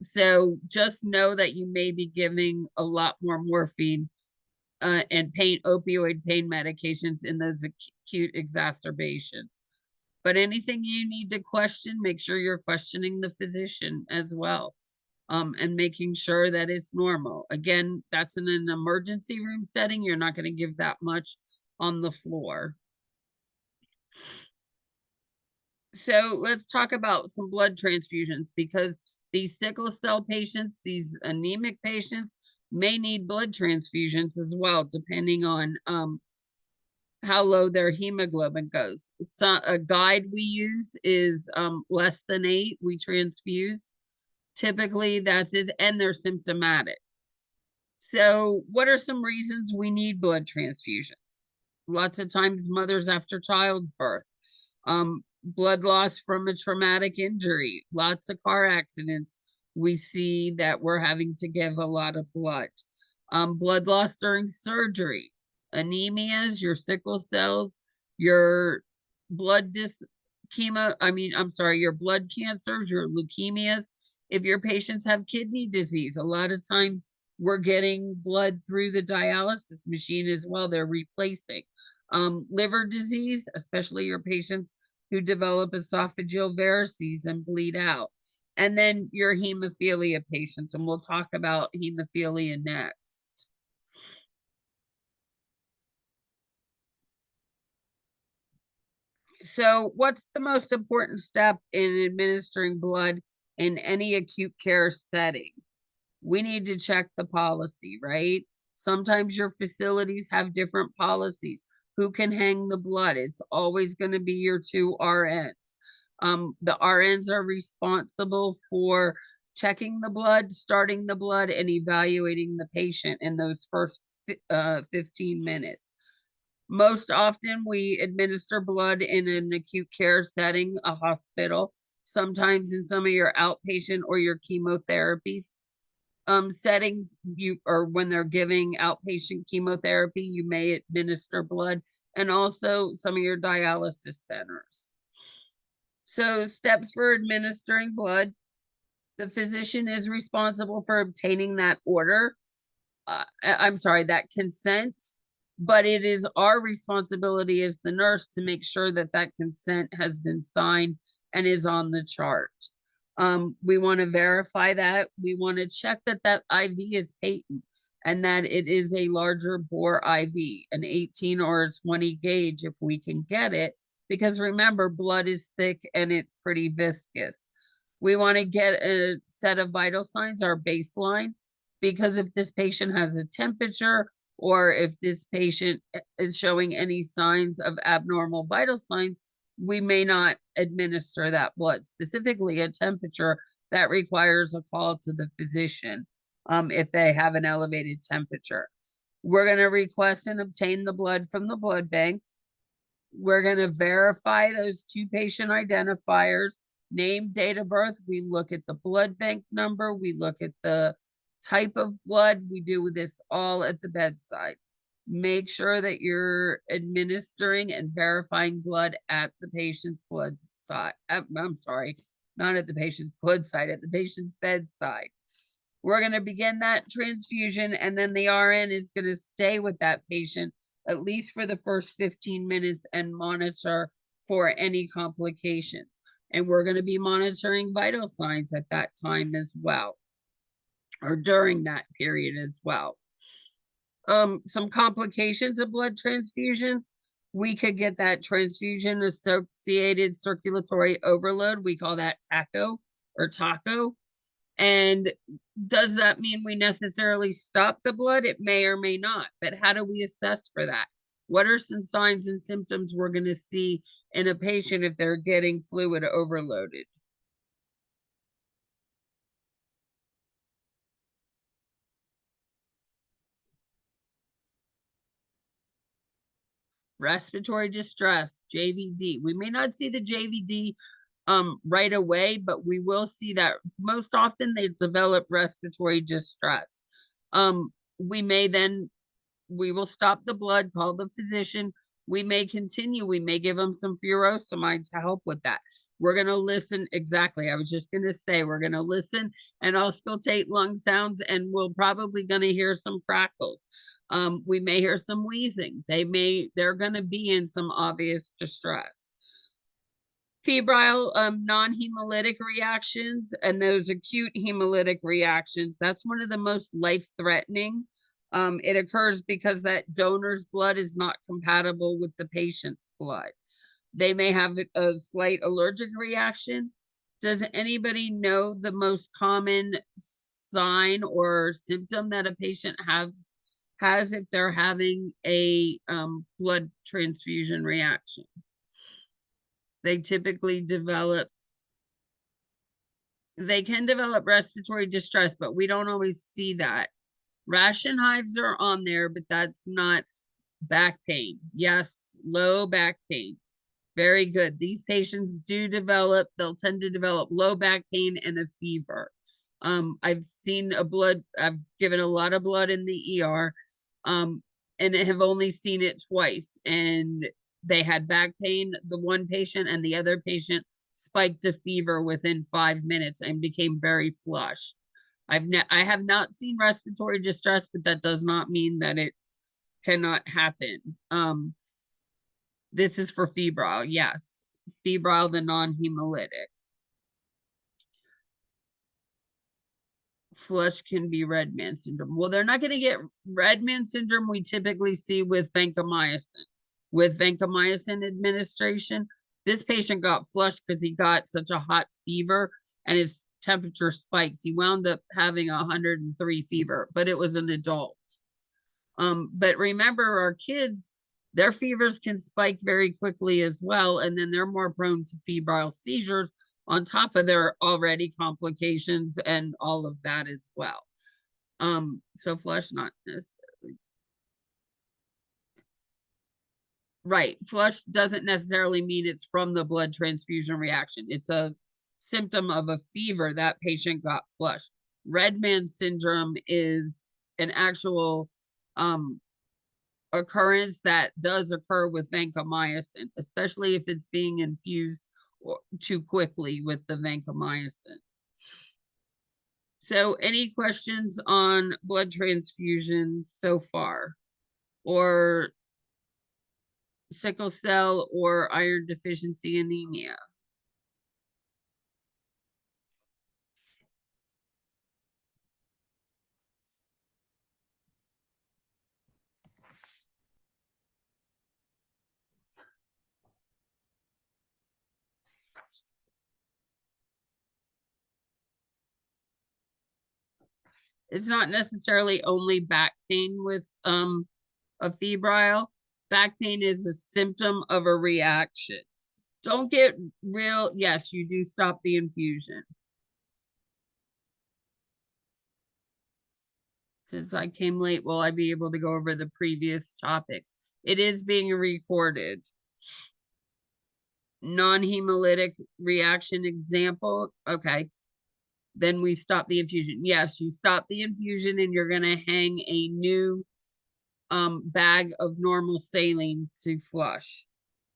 So just know that you may be giving a lot more morphine and opioid pain medications in those acute exacerbations. But anything you need to question, make sure you're questioning the physician as well. And making sure that it's normal. Again, that's in an emergency room setting. You're not going to give that much on the floor. So let's talk about some blood transfusions, because these sickle cell patients, these anemic patients, may need blood transfusions as well, depending on how low their hemoglobin goes. So a guide we use is less than 8. We transfuse. Typically, that's it, and they're symptomatic. So, what are some reasons we need blood transfusions? Lots of times, mothers after childbirth, blood loss from a traumatic injury, lots of car accidents. We see that we're having to give a lot of blood. Blood loss during surgery, anemias, your sickle cells, your blood your blood cancers, your leukemias. If your patients have kidney disease, a lot of times we're getting blood through the dialysis machine as well. They're replacing. Liver disease, especially your patients who develop esophageal varices and bleed out. And then your hemophilia patients, and we'll talk about hemophilia next. So, what's the most important step in administering blood in any acute care setting? We need to check the policy, right? Sometimes your facilities have different policies. Who can hang the blood? It's always going to be your two RNs. The RNs are responsible for checking the blood, starting the blood, and evaluating the patient in those first 15 minutes. Most often, we administer blood in an acute care setting, a hospital, sometimes in some of your outpatient or your chemotherapy settings, you or when they're giving outpatient chemotherapy, you may administer blood, and also some of your dialysis centers. So, steps for administering blood: the physician is responsible for obtaining that order. I'm sorry, that consent, but it is our responsibility as the nurse to make sure that that consent has been signed and is on the chart. We want to verify that. We want to check that that IV is patent and that it is a larger bore IV, an 18 or a 20 gauge if we can get it, because remember, blood is thick and it's pretty viscous. We want to get a set of vital signs, our baseline, because if this patient has a temperature or if this patient is showing any signs of abnormal vital signs, we may not administer that blood. Specifically, a temperature that requires a call to the physician if they have an elevated temperature. We're going to request and obtain the blood from the blood bank. We're going to verify those two patient identifiers, name, date of birth. We look at the blood bank number. We look at the type of blood. We do this all at the bedside. Make sure that you're administering and verifying blood at the patient's blood side. I'm sorry, not at the patient's blood side, at the patient's bedside. We're going to begin that transfusion, and then the RN is going to stay with that patient at least for the first 15 minutes and monitor for any complications. And we're going to be monitoring vital signs at that time as well, or during that period as well. Some complications of blood transfusions: we could get that transfusion associated circulatory overload. We call that TACO or TACO. And does that mean we necessarily stop the blood? It may or may not, but how do we assess for that? What are some signs and symptoms we're going to see in a patient if they're getting fluid overloaded? Respiratory distress, JVD. We may not see the JVD right away, but we will see that most often they develop respiratory distress. We may then, we will stop the blood, call the physician. We may continue. We may give them some furosemide to help with that. We're going to listen. Exactly. I was just going to say, we're going to listen and auscultate lung sounds, and we're probably going to hear some crackles. We may hear some wheezing. They're going to be in some obvious distress. Febrile non-hemolytic reactions and those acute hemolytic reactions, that's one of the most life-threatening. It occurs because that donor's blood is not compatible with the patient's blood. They may have a slight allergic reaction. Does anybody know the most common sign or symptom that a patient has if they're having a blood transfusion reaction? They typically they can develop respiratory distress, but we don't always see that. Rash and hives are on there, but that's not back pain. Yes, low back pain. Very good. These patients they'll tend to develop low back pain and a fever. I've given a lot of blood in the ER, and I have only seen it twice. And they had back pain, the one patient, and the other patient spiked a fever within 5 minutes and became very flushed. I have not seen respiratory distress, but that does not mean that it cannot happen. This is for febrile, yes. Febrile, the non-hemolytic. Flush can be Redman syndrome. Well, they're not going to get Redman syndrome. We typically see with vancomycin. With vancomycin administration, this patient got flushed because he got such a hot fever and his temperature spikes. He wound up having 103 fever, but it was an adult. But remember, our kids, their fevers can spike very quickly as well, and then they're more prone to febrile seizures on top of their already complications and all of that as well. So flush not necessarily. Right. Flush doesn't necessarily mean it's from the blood transfusion reaction. It's a symptom of a fever that patient got flushed. Redman syndrome is an actual occurrence that does occur with vancomycin, especially if it's being infused too quickly with the vancomycin. So any questions on blood transfusion so far, or sickle cell or iron deficiency anemia? It's not necessarily only back pain with a febrile. Back pain is a symptom of a reaction. Don't get real. Yes, you do stop the infusion. Since I came late, will I be able to go over the previous topics? It is being recorded. Non-hemolytic reaction example. Okay. Then we stop the infusion. Yes, you stop the infusion and you're going to hang a new bag of normal saline to flush.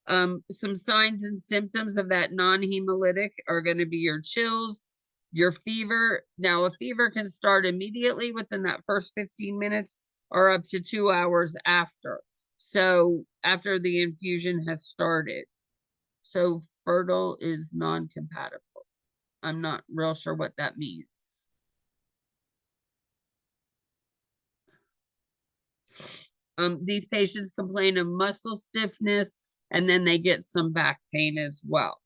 Some signs and symptoms of that non-hemolytic are going to be your chills, your fever. Now, a fever can start immediately within that first 15 minutes or up to 2 hours after. So after the infusion has started. So fertile is non-compatible. I'm not real sure what that means. These patients complain of muscle stiffness and then they get some back pain as well.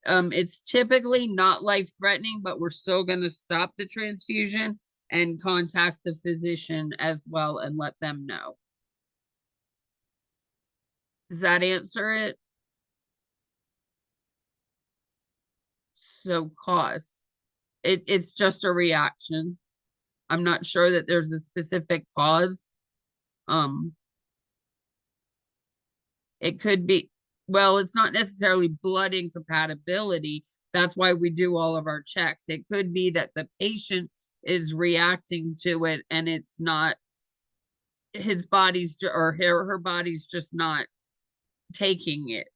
It's typically not life-threatening, but we're still going to stop the transfusion and contact the physician as well and let them know. Does that answer it? So cause. It's just a reaction. I'm not sure that there's a specific cause. Um, it could be, well, it's not necessarily blood incompatibility. That's why we do all of our checks. It could be that the patient is reacting to it and it's not his body's or her body's just not taking it,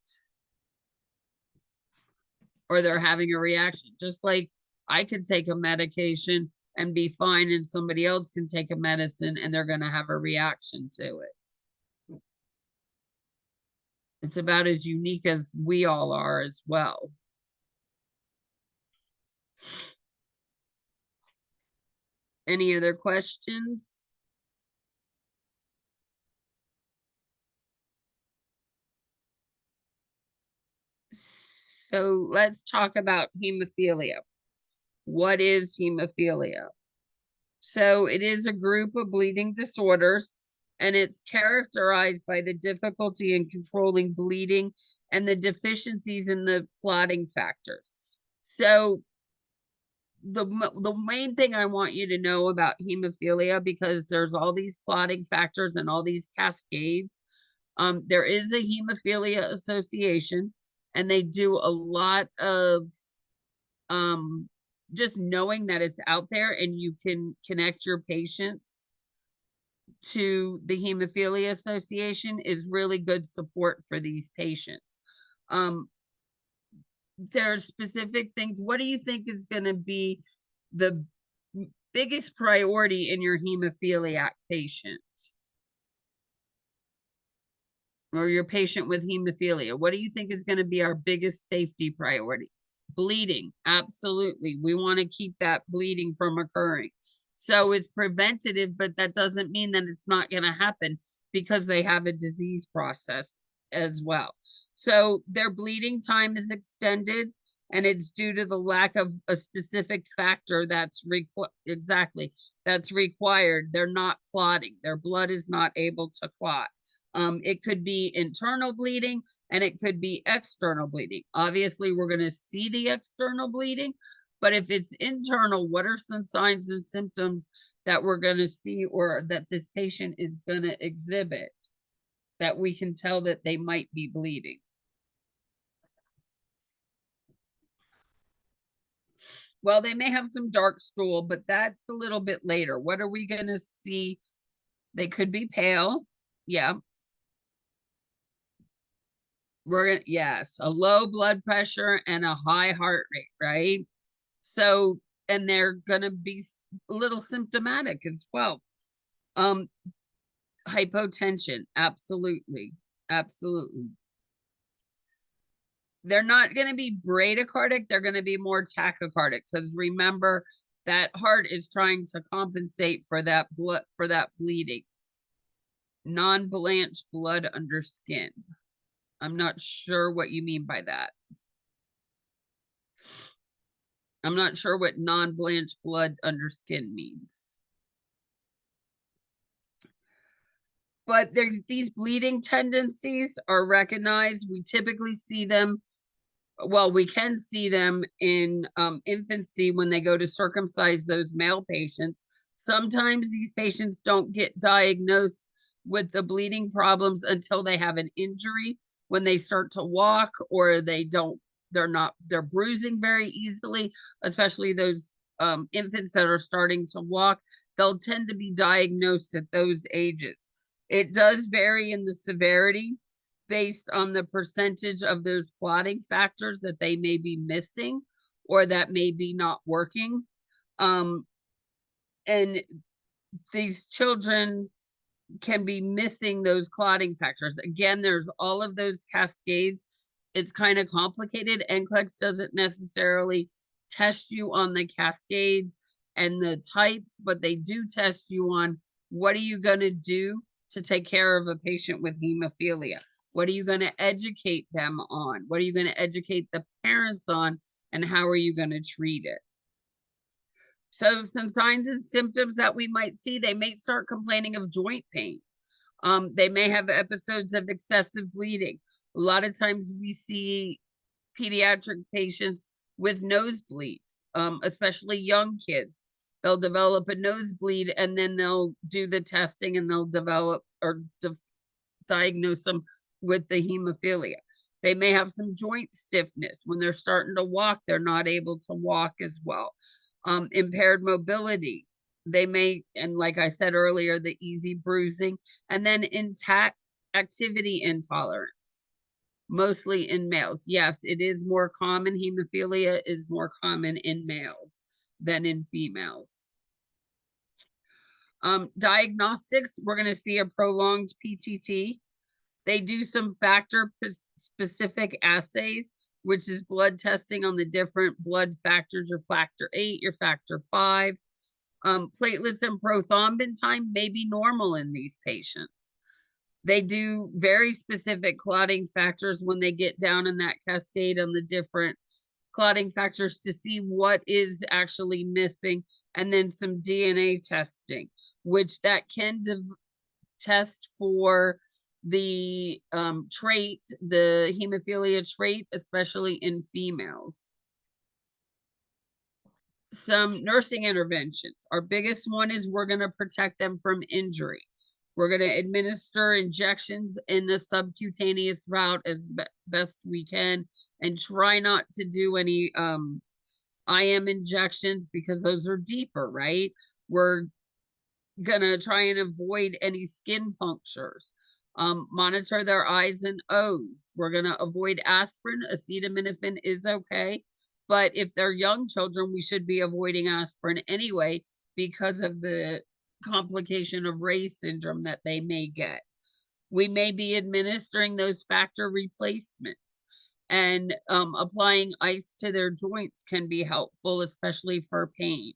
or they're having a reaction. Just like I could take a medication and be fine, and somebody else can take a medicine and they're going to have a reaction to it. It's about as unique as we all are as well. Any other questions? So let's talk about hemophilia. What is hemophilia? So it is a group of bleeding disorders, and it's characterized by the difficulty in controlling bleeding and the deficiencies in the clotting factors. So the main thing I want you to know about hemophilia, because there's all these clotting factors and all these cascades, there is a hemophilia association, and they do a lot of um, just knowing that it's out there and you can connect your patients to the hemophilia association is really good support for these patients. There are specific things. What do you think is going to be the biggest priority in your hemophiliac patient? or your patient with hemophilia, what do you think is going to be our biggest safety priority? Bleeding. Absolutely. We want to keep that bleeding from occurring. So it's preventative, but that doesn't mean that it's not going to happen because they have a disease process as well. So their bleeding time is extended, and it's due to the lack of a specific factor that's that's required. They're not clotting. Their blood is not able to clot. It could be internal bleeding and it could be external bleeding. Obviously, we're going to see the external bleeding, but if it's internal, what are some signs and symptoms that we're going to see or that this patient is going to exhibit that we can tell that they might be bleeding? Well, they may have some dark stool, but that's a little bit later. What are we going to see? They could be pale. Yeah. Yes, a low blood pressure and a high heart rate, right? So, and they're going to be a little symptomatic as well. Um, Hypotension, absolutely. Absolutely. They're not going to be bradycardic, they're going to be more tachycardic because remember that heart is trying to compensate for that blood, for that bleeding. Non-blanched blood under skin. I'm not sure what you mean by that. I'm not sure what non-blanched blood under skin means. But these bleeding tendencies are recognized. We typically see them, well, we can see them in infancy when they go to circumcise those male patients. Sometimes these patients don't get diagnosed with the bleeding problems until they have an injury, when they start to walk, or they're bruising very easily, especially those infants that are starting to walk. They'll tend to be diagnosed at those ages. It does vary in the severity based on the percentage of those clotting factors that they may be missing or that may be not working. And these children can be missing those clotting factors. Again, there's all of those cascades. It's kind of complicated. NCLEX doesn't necessarily test you on the cascades and the types, but they do test you on what are you going to do to take care of a patient with hemophilia? What are you going to educate them on? What are you going to educate the parents on? And how are you going to treat it? So some signs and symptoms that we might see, they may start complaining of joint pain. They may have episodes of excessive bleeding. A lot of times we see pediatric patients with nosebleeds, especially young kids. They'll develop a nosebleed and then they'll do the testing and they'll develop or diagnose them with the hemophilia. They may have some joint stiffness. When they're starting to walk, they're not able to walk as well. Impaired mobility. They may, and like I said earlier, the easy bruising, and then intact activity intolerance, mostly in males. Yes, it is more common. Hemophilia is more common in males than in females. Diagnostics, we're going to see a prolonged PTT. They do some factor specific assays, which is blood testing on the different blood factors, your factor 8, your factor 5. Platelets and prothrombin time may be normal in these patients. They do very specific clotting factors when they get down in that cascade on the different clotting factors to see what is actually missing, and then some DNA testing, which that can test for the trait, the hemophilia trait, especially in females. Some nursing interventions. Our biggest one is we're going to protect them from injury. We're going to administer injections in the subcutaneous route as best we can, and try not to do any IM injections because those are deeper, right? We're going to try and avoid any skin punctures. Monitor their I's and O's. We're going to avoid aspirin. Acetaminophen is okay. But if they're young children, we should be avoiding aspirin anyway because of the complication of Reye syndrome that they may get. We may be administering those factor replacements, and applying ice to their joints can be helpful, especially for pain.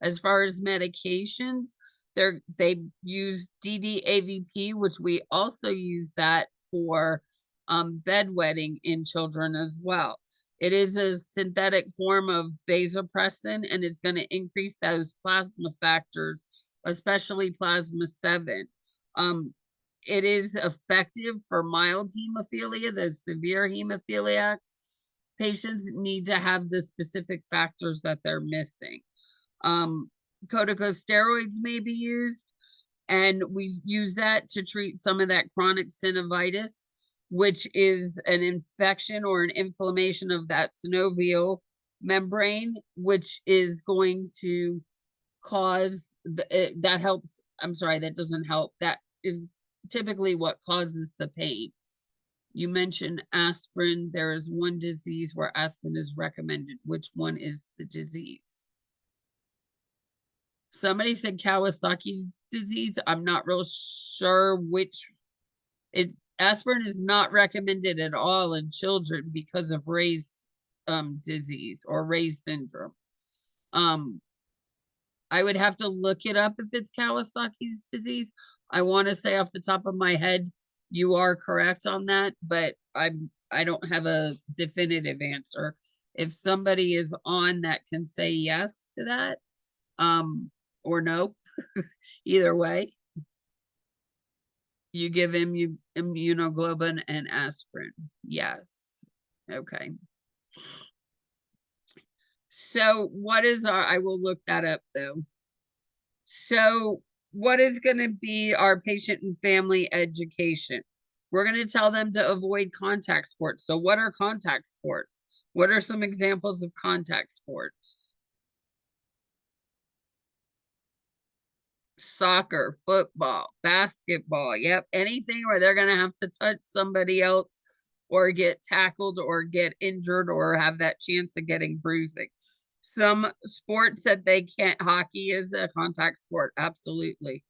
As far as medications, they use DDAVP, which we also use that for bedwetting in children as well. It is a synthetic form of vasopressin, and it's going to increase those plasma factors, especially plasma 7. It is effective for mild hemophilia. The severe hemophiliacs patients need to have the specific factors that they're missing. Corticosteroids may be used, and we use that to treat some of that chronic synovitis, which is an infection or an inflammation of that synovial membrane, which is going to cause that helps. I'm sorry, that doesn't help. That is typically what causes the pain. You mentioned aspirin. There is one disease where aspirin is recommended. Which one is the disease? Somebody said Kawasaki's disease. I'm not real sure which. Aspirin is not recommended at all in children because of Ray's disease or Ray's syndrome. I would have to look it up if it's Kawasaki's disease. I want to say off the top of my head, you are correct on that, but I don't have a definitive answer. If somebody is on that can say yes to that, or no, either way, you give him immunoglobulin and aspirin. Yes. Okay. So what is I will look that up though. So what is going to be our patient and family education? We're going to tell them to avoid contact sports. So what are contact sports? What are some examples of contact sports? Soccer, football, basketball. Yep. Anything where they're going to have to touch somebody else or get tackled or get injured or have that chance of getting bruising. Some sports that they can't, hockey is a contact sport. Absolutely.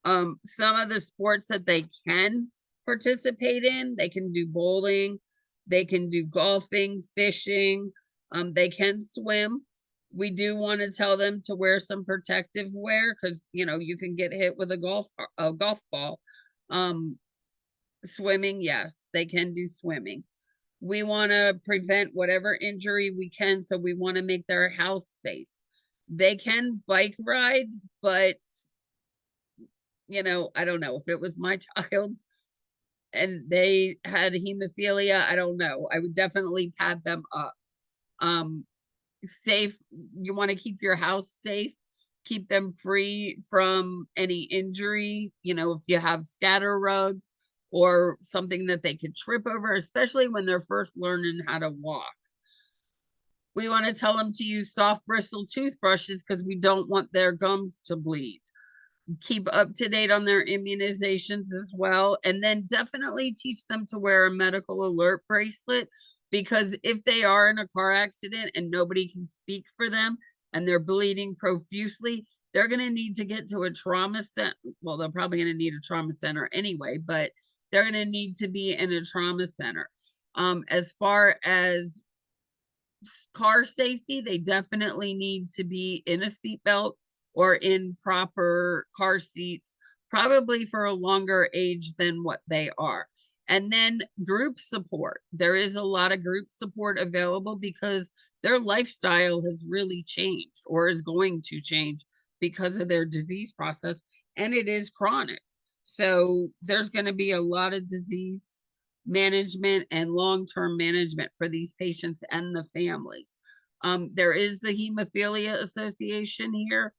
Some of the sports that they can participate in, they can do bowling, they can do golfing, fishing, they can swim. We do want to tell them to wear some protective wear because you can get hit with a golf ball. Swimming, yes, they can do swimming. We want to prevent whatever injury we can, so we want to make their house safe. They can bike ride, but I don't know if it was my child and they had hemophilia. I don't know. I would definitely pad them up. Safe. You want to keep your house safe, keep them free from any injury. If you have scatter rugs or something that they could trip over, especially when they're first learning how to walk. We want to tell them to use soft bristle toothbrushes because we don't want their gums to bleed. Keep up to date on their immunizations as well. And then definitely teach them to wear a medical alert bracelet, because if they are in a car accident and nobody can speak for them and they're bleeding profusely, they're going to need to get to a trauma center. Well, they're probably going to need a trauma center anyway, but they're going to need to be in a trauma center. As far as car safety, they definitely need to be in a seatbelt or in proper car seats, probably for a longer age than what they are. And then group support. There is a lot of group support available because their lifestyle has really changed or is going to change because of their disease process, and it is chronic. So there's going to be a lot of disease management and long-term management for these patients and the families. There is the Hemophilia Association here.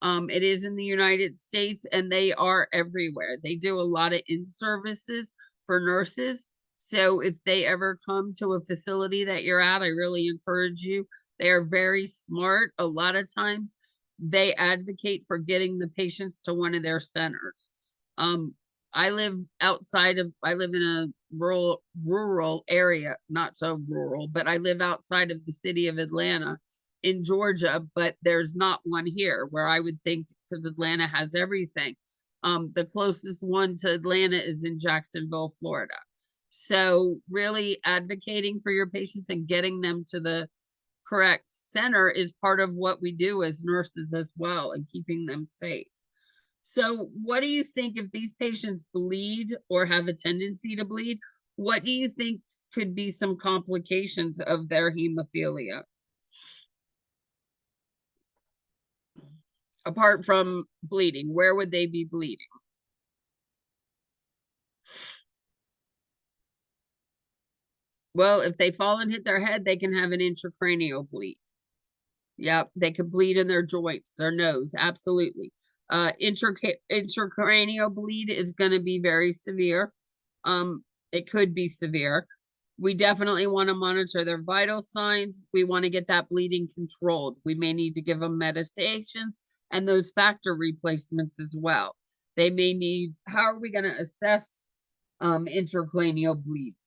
It is in the United States, and they are everywhere. They do a lot of in-services for nurses. So if they ever come to a facility that you're at, I really encourage you. They are very smart. A lot of times they advocate for getting the patients to one of their centers. I live in a rural area, not so rural, but I live outside of the city of Atlanta in Georgia, but there's not one here where I would think, because Atlanta has everything. The closest one to Atlanta is in Jacksonville, Florida. So really advocating for your patients and getting them to the correct center is part of what we do as nurses as well, and keeping them safe. So what do you think if these patients bleed or have a tendency to bleed? What do you think could be some complications of their hemophilia? Apart from bleeding, where would they be bleeding? Well, if they fall and hit their head, they can have an intracranial bleed. Yep, they could bleed in their joints, their nose, absolutely. Intracranial bleed is going to be very severe. It could be severe. We definitely want to monitor their vital signs. We want to get that bleeding controlled. We may need to give them medications and those factor replacements as well. They may need, how are we going to assess intracranial bleeds?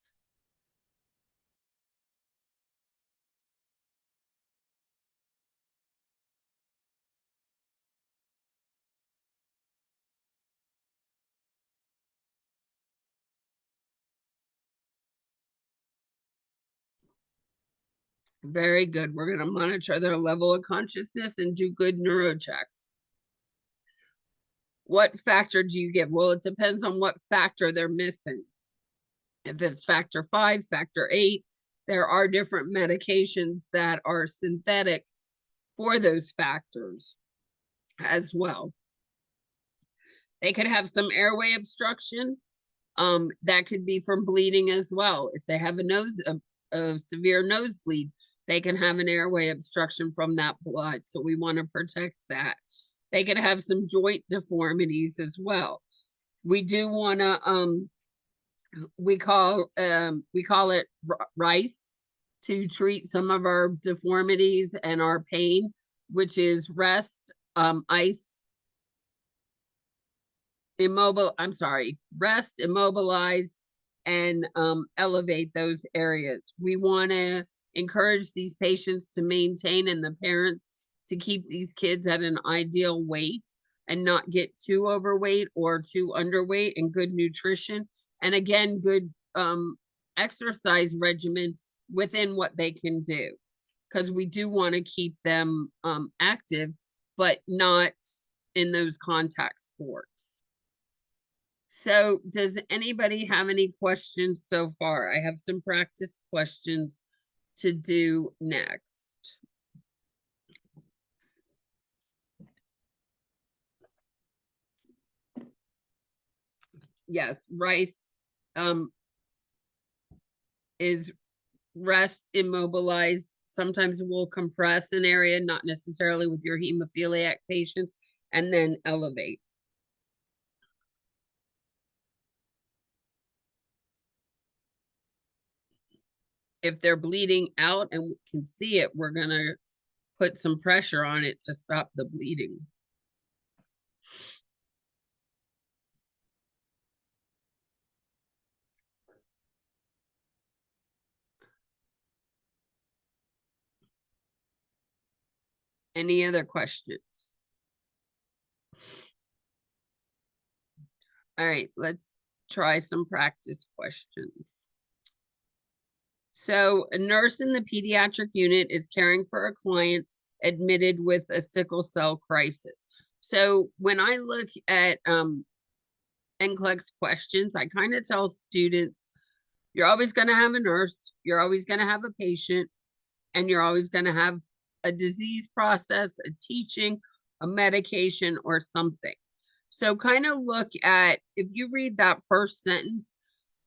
Very good. We're going to monitor their level of consciousness and do good neurochecks. What factor do you give? Well, it depends on what factor they're missing. If it's factor 5, factor 8, there are different medications that are synthetic for those factors as well. They could have some airway obstruction. That could be from bleeding as well. If they have a severe nosebleed, they can have an airway obstruction from that blood. So we want to protect that. They could have some joint deformities as well. We do want to we call it RICE to treat some of our deformities and our pain, which is rest, ice, rest, immobilize, and elevate those areas. We want to encourage these patients to maintain, and the parents to keep these kids at an ideal weight and not get too overweight or too underweight, and good nutrition. And again, good exercise regimen within what they can do. Because we do want to keep them active, but not in those contact sports. So does anybody have any questions so far? I have some practice questions to do next. Yes, RICE is rest, immobilize. Sometimes we'll compress an area, not necessarily with your hemophiliac patients, and then elevate. If they're bleeding out and we can see it, we're going to put some pressure on it to stop the bleeding. Any other questions? All right, let's try some practice questions. So a nurse in the pediatric unit is caring for a client admitted with a sickle cell crisis. So when I look at NCLEX questions, I kind of tell students, you're always going to have a nurse, you're always going to have a patient, and you're always going to have a disease process, a teaching, a medication, or something. So kind of look at, if you read that first sentence,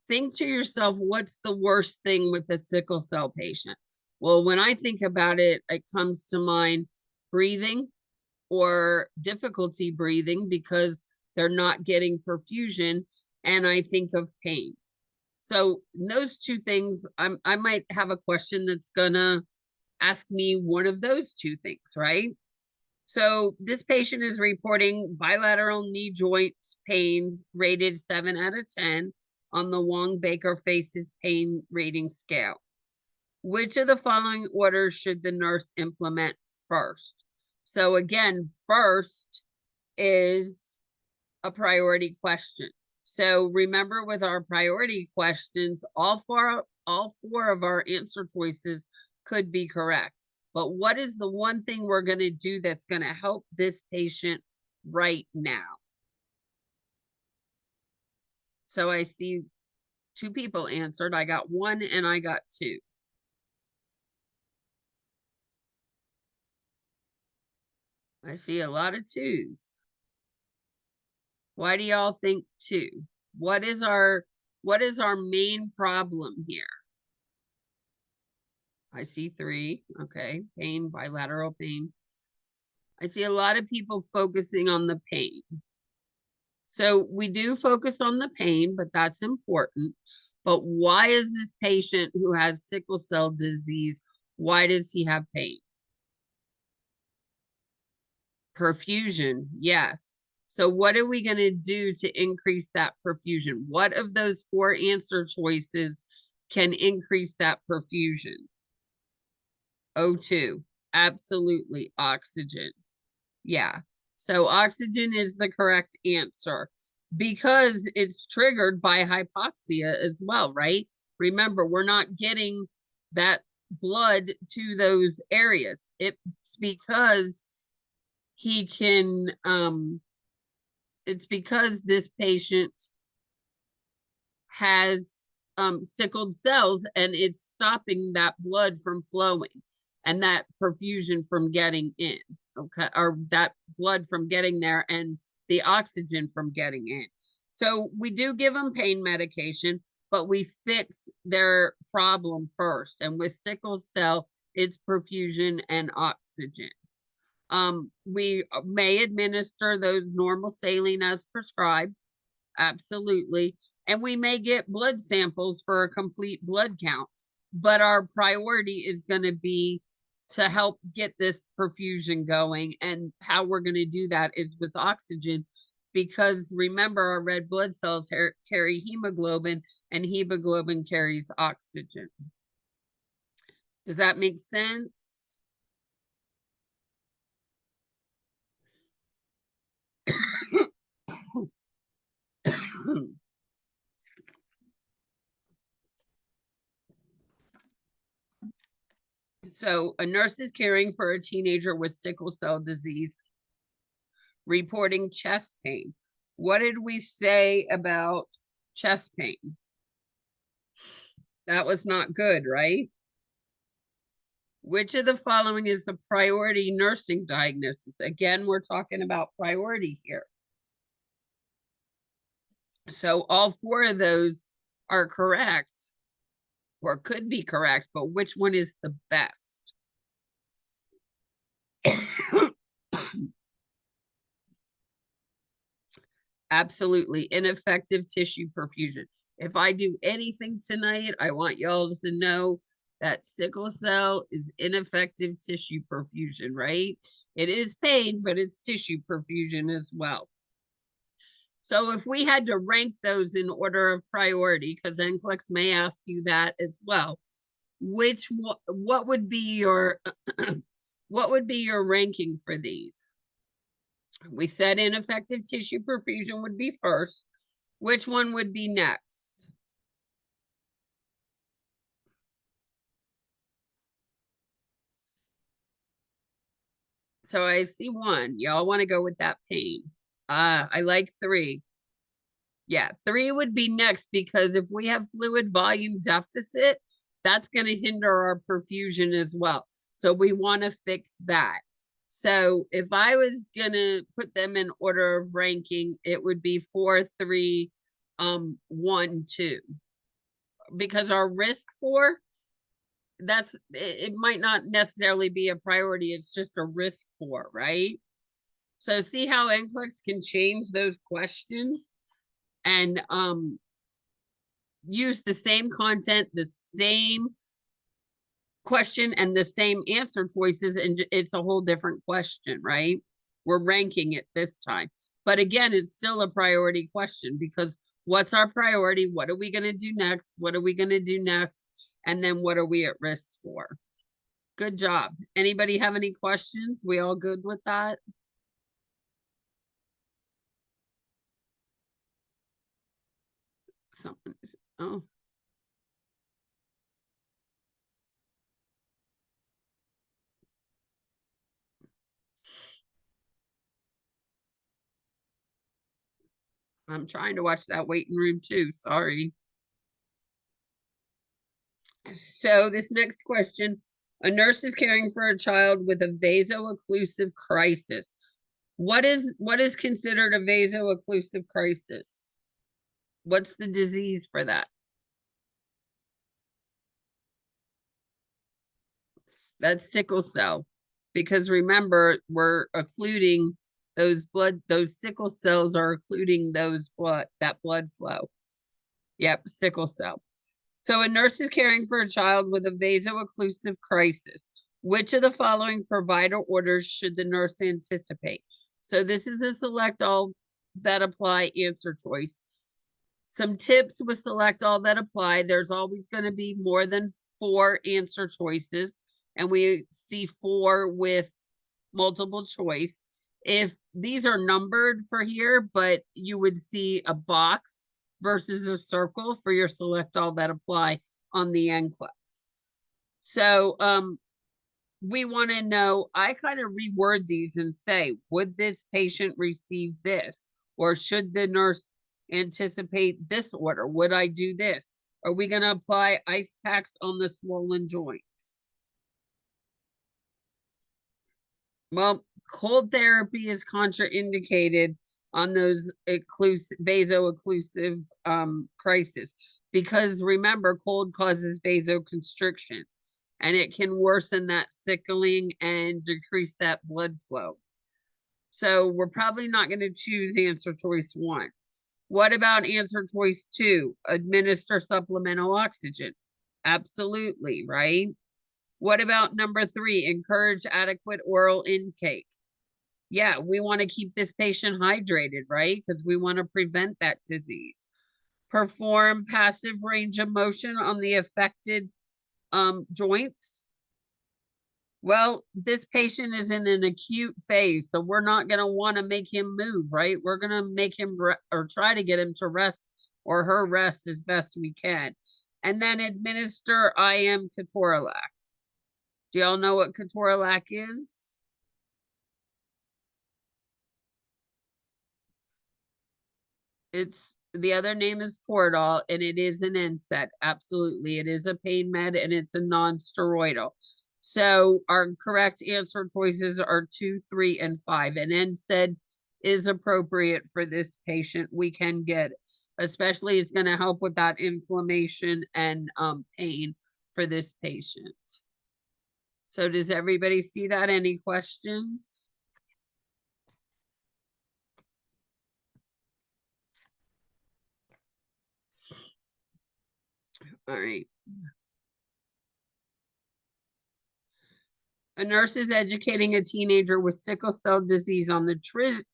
think to yourself, what's the worst thing with a sickle cell patient? Well, when I think about it, it comes to mind breathing or difficulty breathing because they're not getting perfusion, and I think of pain. So those two things, I might have a question that's gonna ask me one of those two things, right? So this patient is reporting bilateral knee joint pains rated 7 out of 10 on the Wong-Baker Faces pain rating scale. Which of the following orders should the nurse implement first? So again, first is a priority question. So remember, with our priority questions, all four of our answer choices could be correct. But what is the one thing we're going to do that's going to help this patient right now? So I see 2 people answered. I got 1 and I got 2. I see a lot of 2s. Why do y'all think 2? What is our main problem here? I see 3. Okay, pain, bilateral pain. I see a lot of people focusing on the pain. So we do focus on the pain, but that's important. But why is this patient who has sickle cell disease, why does he have pain? Perfusion, yes. So what are we going to do to increase that perfusion? What of those 4 answer choices can increase that perfusion? O2, absolutely. Oxygen. Yeah. So oxygen is the correct answer because it's triggered by hypoxia as well, right? Remember, we're not getting that blood to those areas. It's because he can, it's because this patient has sickled cells and it's stopping that blood from flowing and that perfusion from getting in, okay, or that blood from getting there and the oxygen from getting in. So we do give them pain medication, but we fix their problem first. And with sickle cell, it's perfusion and oxygen. We may administer those normal saline as prescribed, absolutely. And we may get blood samples for a complete blood count, but our priority is going to be to help get this perfusion going. And how we're going to do that is with oxygen, because remember, our red blood cells carry hemoglobin, and hemoglobin carries oxygen. Does that make sense? So a nurse is caring for a teenager with sickle cell disease, reporting chest pain. What did we say about chest pain? That was not good, right? Which of the following is a priority nursing diagnosis? Again, we're talking about priority here. So all 4 of those are correct or could be correct, but which one is the best? Absolutely. Ineffective tissue perfusion. If I do anything tonight, I want y'all to know that sickle cell is ineffective tissue perfusion, right? It is pain, but it's tissue perfusion as well. So if we had to rank those in order of priority, because NCLEX may ask you that as well, what would be your what would be your ranking for these? We said ineffective tissue perfusion would be first. Which one would be next? So I see 1. Y'all want to go with that pain. I like 3. Yeah, 3 would be next because if we have fluid volume deficit, that's going to hinder our perfusion as well. So we want to fix that. So if I was going to put them in order of ranking, it would be 4, 3, 1, 2. Because our risk 4, it might not necessarily be a priority. It's just a risk 4, right? So see how NCLEX can change those questions and use the same content, the same question, and the same answer choices, and it's a whole different question, right? We're ranking it this time. But again, it's still a priority question because what's our priority? What are we going to do next? What are we going to do next? And then what are we at risk for? Good job. Anybody have any questions? We all good with that? Someone is, oh. I'm trying to watch that waiting room too. Sorry. So this next question, a nurse is caring for a child with a vaso-occlusive crisis. What is considered a vaso-occlusive crisis? What's the disease for that? That's sickle cell. Because remember, we're occluding those sickle cells are occluding that blood flow. Yep, sickle cell. So a nurse is caring for a child with a vaso-occlusive crisis. Which of the following provider orders should the nurse anticipate? So this is a select all that apply answer choice. Some tips with select all that apply. There's always going to be more than 4 answer choices, and we see 4 with multiple choice. If these are numbered for here, but you would see a box versus a circle for your select all that apply on the NCLEX. So we want to know, I kind of reword these and say, would this patient receive this? Or should the nurse anticipate this order? Would I do this? Are we going to apply ice packs on the swollen joints? Well, cold therapy is contraindicated on those vaso-occlusive crisis, because remember, cold causes vasoconstriction, and it can worsen that sickling and decrease that blood flow. So we're probably not going to choose answer choice 1. What about answer choice 2? Administer supplemental oxygen. Absolutely, right? What about number 3? Encourage adequate oral intake. Yeah, we want to keep this patient hydrated, right? Because we want to prevent that disease. Perform passive range of motion on the affected joints. Well, this patient is in an acute phase, so we're not going to want to make him move, right? We're going to make him or try to get him to rest or her rest as best we can. And then administer IM ketorolac. Do y'all know what ketorolac is? It's the other name is Toradol, and it is an NSAID. Absolutely. It is a pain med, and it's a non-steroidal. So our correct answer choices are 2, 3, and 5. And NSAID is appropriate for this patient. We can get it. Especially it's going to help with that inflammation and pain for this patient. So does everybody see that? Any questions? All right. A nurse is educating a teenager with sickle cell disease on the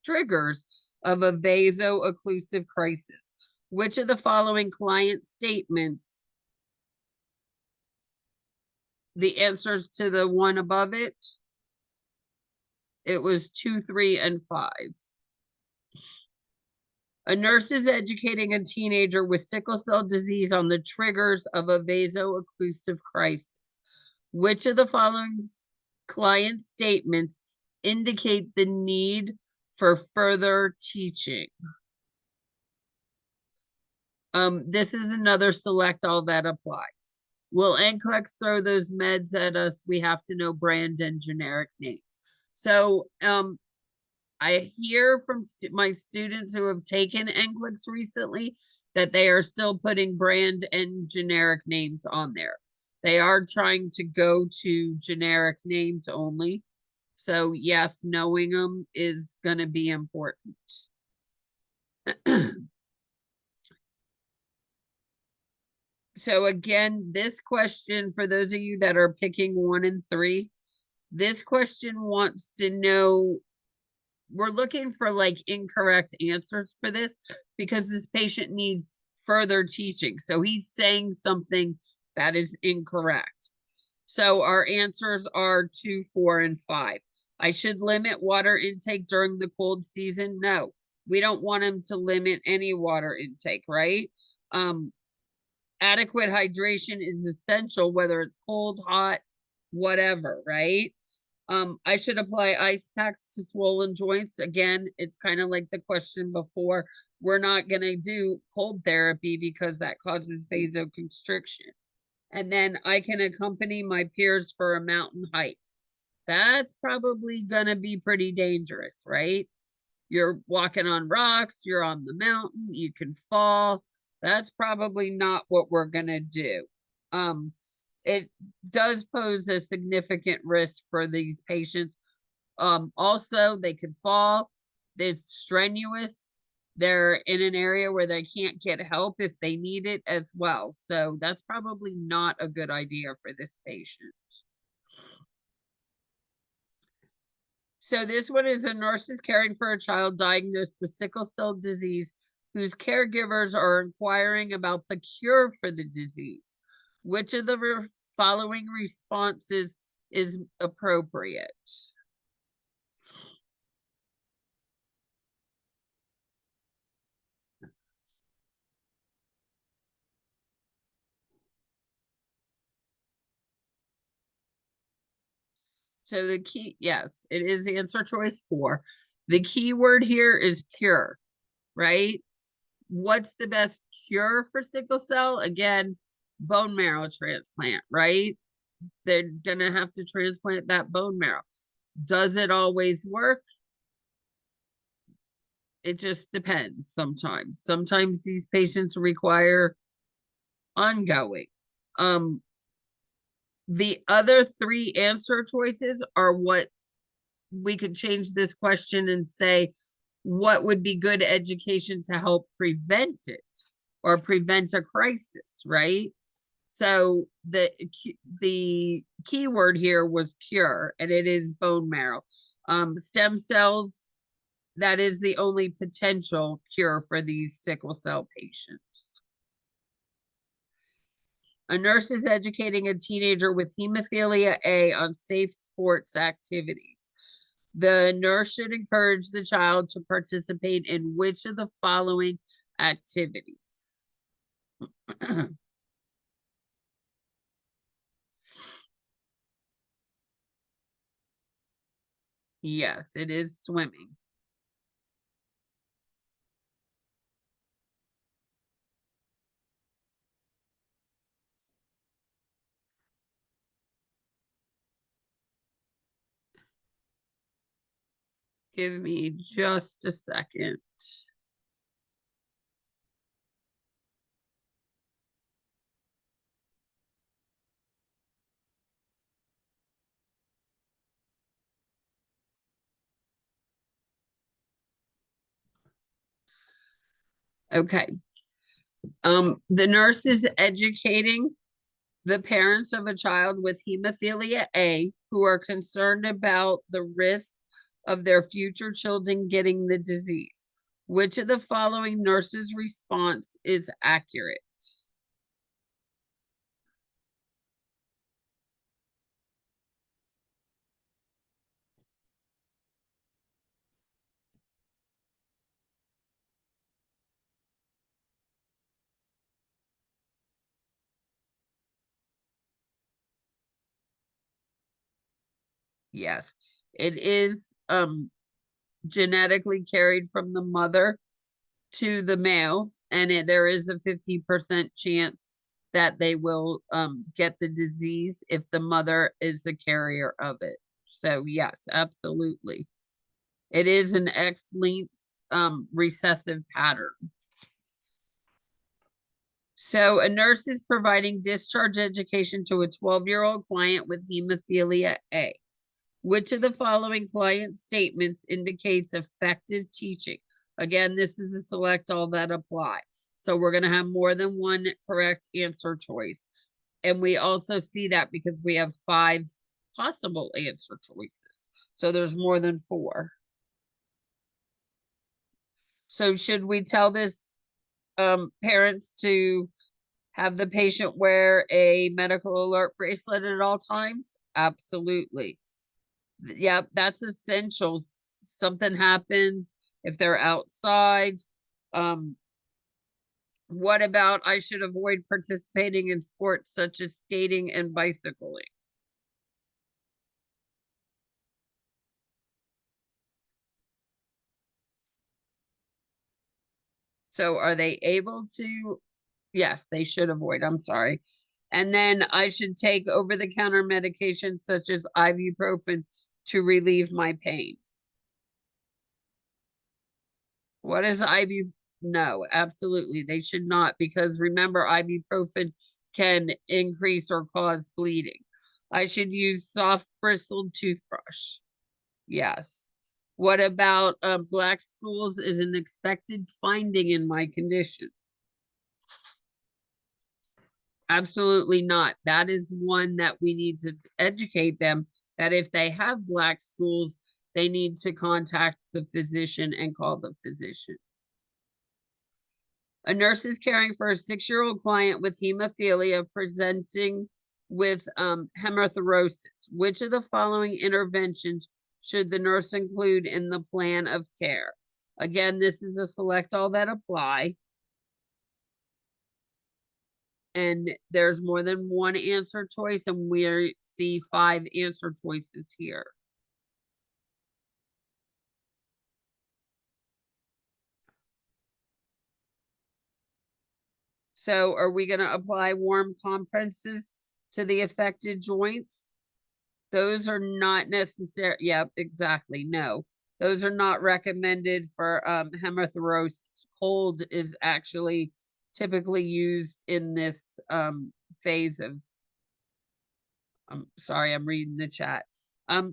triggers of a vaso-occlusive crisis. Which of the following client statements, the answers to the one above it? It was 2, 3, and 5. A nurse is educating a teenager with sickle cell disease on the triggers of a vaso-occlusive crisis. Which of the following client statements indicate the need for further teaching? This is another select all that apply. Will NCLEX throw those meds at us? We have to know brand and generic names. So I hear from my students who have taken NCLEX recently that they are still putting brand and generic names on there. They are trying to go to generic names only. So yes, knowing them is going to be important. So again, this question, for those of you that are picking 1 and 3, this question wants to know, we're looking for like incorrect answers for this because this patient needs further teaching. So he's saying something that is incorrect. So our answers are 2, 4, and 5. I should limit water intake during the cold season. No, we don't want him to limit any water intake, right? Adequate hydration is essential, whether it's cold, hot, whatever, right? I should apply ice packs to swollen joints. Again, it's kind of like the question before. We're not going to do cold therapy because that causes vasoconstriction. And then I can accompany my peers for a mountain hike. That's probably going to be pretty dangerous, right? You're walking on rocks, you're on the mountain, you can fall. That's probably not what we're going to do. It does pose a significant risk for these patients. Also, they could fall. It's strenuous. They're in an area where they can't get help if they need it as well. So that's probably not a good idea for this patient. So this one is a nurse is caring for a child diagnosed with sickle cell disease whose caregivers are inquiring about the cure for the disease. Which of the following responses is appropriate? So the key, yes, it is answer choice 4. The key word here is cure, right? What's the best cure for sickle cell? Again, bone marrow transplant, right? They're gonna have to transplant that bone marrow. Does it always work? It just depends sometimes. Sometimes these patients require ongoing. Um, the other 3 answer choices are what we could change this question and say, what would be good education to help prevent it or prevent a crisis, right? So the key word here was cure, and it is bone marrow. Stem cells, that is the only potential cure for these sickle cell patients. A nurse is educating a teenager with hemophilia A on safe sports activities. The nurse should encourage the child to participate in which of the following activities? Yes, it is swimming. Give me just a second. Okay. The nurse is educating the parents of a child with hemophilia A who are concerned about the risk of their future children getting the disease. Which of the following nurse's response is accurate? Yes, it is genetically carried from the mother to the males, and there is a 50% chance that they will get the disease if the mother is a carrier of it. So yes, absolutely. It is an X-linked recessive pattern. So a nurse is providing discharge education to a 12-year-old client with hemophilia A. Which of the following client statements indicates effective teaching? Again, this is a select all that apply. So we're going to have more than one correct answer choice. And we also see that because we have 5 possible answer choices. So there's more than 4. So should we tell this parents to have the patient wear a medical alert bracelet at all times? Absolutely. Yep, that's essential. Something happens if they're outside. Um, What about I should avoid participating in sports such as skating and bicycling? So are they able to? Yes, they should avoid. I'm sorry. And then I should take over the counter medications such as ibuprofen to relieve my pain. What is ibu? No, absolutely. They should not, because remember, ibuprofen can increase or cause bleeding. I should use soft bristled toothbrush. Yes. What about black stools is an expected finding in my condition? Absolutely not. That is one that we need to educate them that if they have black stools, they need to contact the physician and call the physician. A nurse is caring for a 6-year-old client with hemophilia presenting with hemathurosis. Which of the following interventions should the nurse include in the plan of care? Again, this is a select all that apply. And there's more than one answer choice, and we see 5 answer choices here. So are we going to apply warm compresses to the affected joints? Those are not necessary. Yep, exactly. No, those are not recommended for hemathurosis. Cold is actually typically used in this phase of. I'm sorry, I'm reading the chat.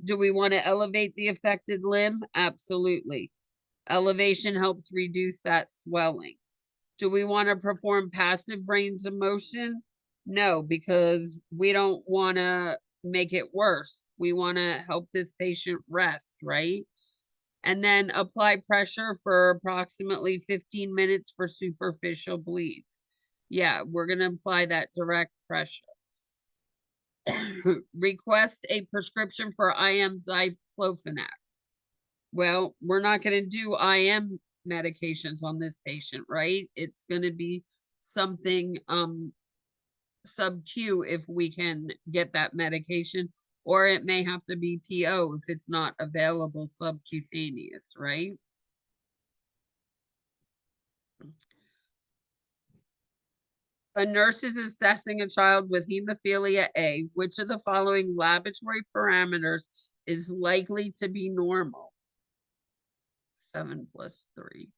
Do we want to elevate the affected limb? Absolutely. Elevation helps reduce that swelling. Do we want to perform passive range of motion? No, because we don't want to make it worse. We want to help this patient rest, right? And then apply pressure for approximately 15 minutes for superficial bleeds. Yeah, we're going to apply that direct pressure. Request a prescription for IM diclofenac. Well, we're not going to do IM medications on this patient, right? It's going to be something sub Q if we can get that medication, or it may have to be PO if it's not available subcutaneous, right? A nurse is assessing a child with hemophilia A. Which of the following laboratory parameters is likely to be normal? 7 plus 3.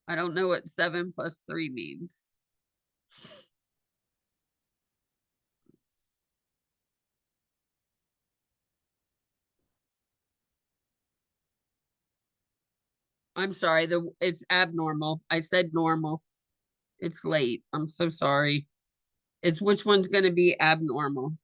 I don't know what 7 plus 3 means. I'm sorry, it's abnormal. I said normal. It's late. I'm so sorry. It's which one's going to be abnormal.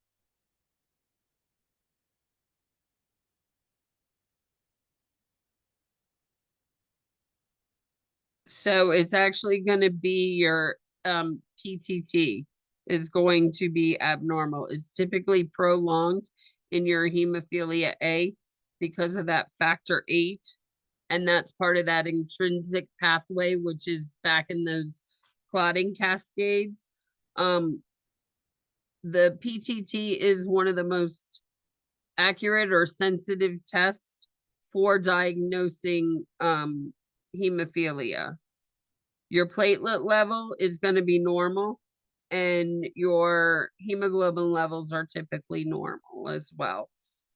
So it's actually going to be your PTT is going to be abnormal. It's typically prolonged in your hemophilia A because of that factor 8. And that's part of that intrinsic pathway, which is back in those clotting cascades. The PTT is one of the most accurate or sensitive tests for diagnosing hemophilia. Your platelet level is going to be normal, and your hemoglobin levels are typically normal as well.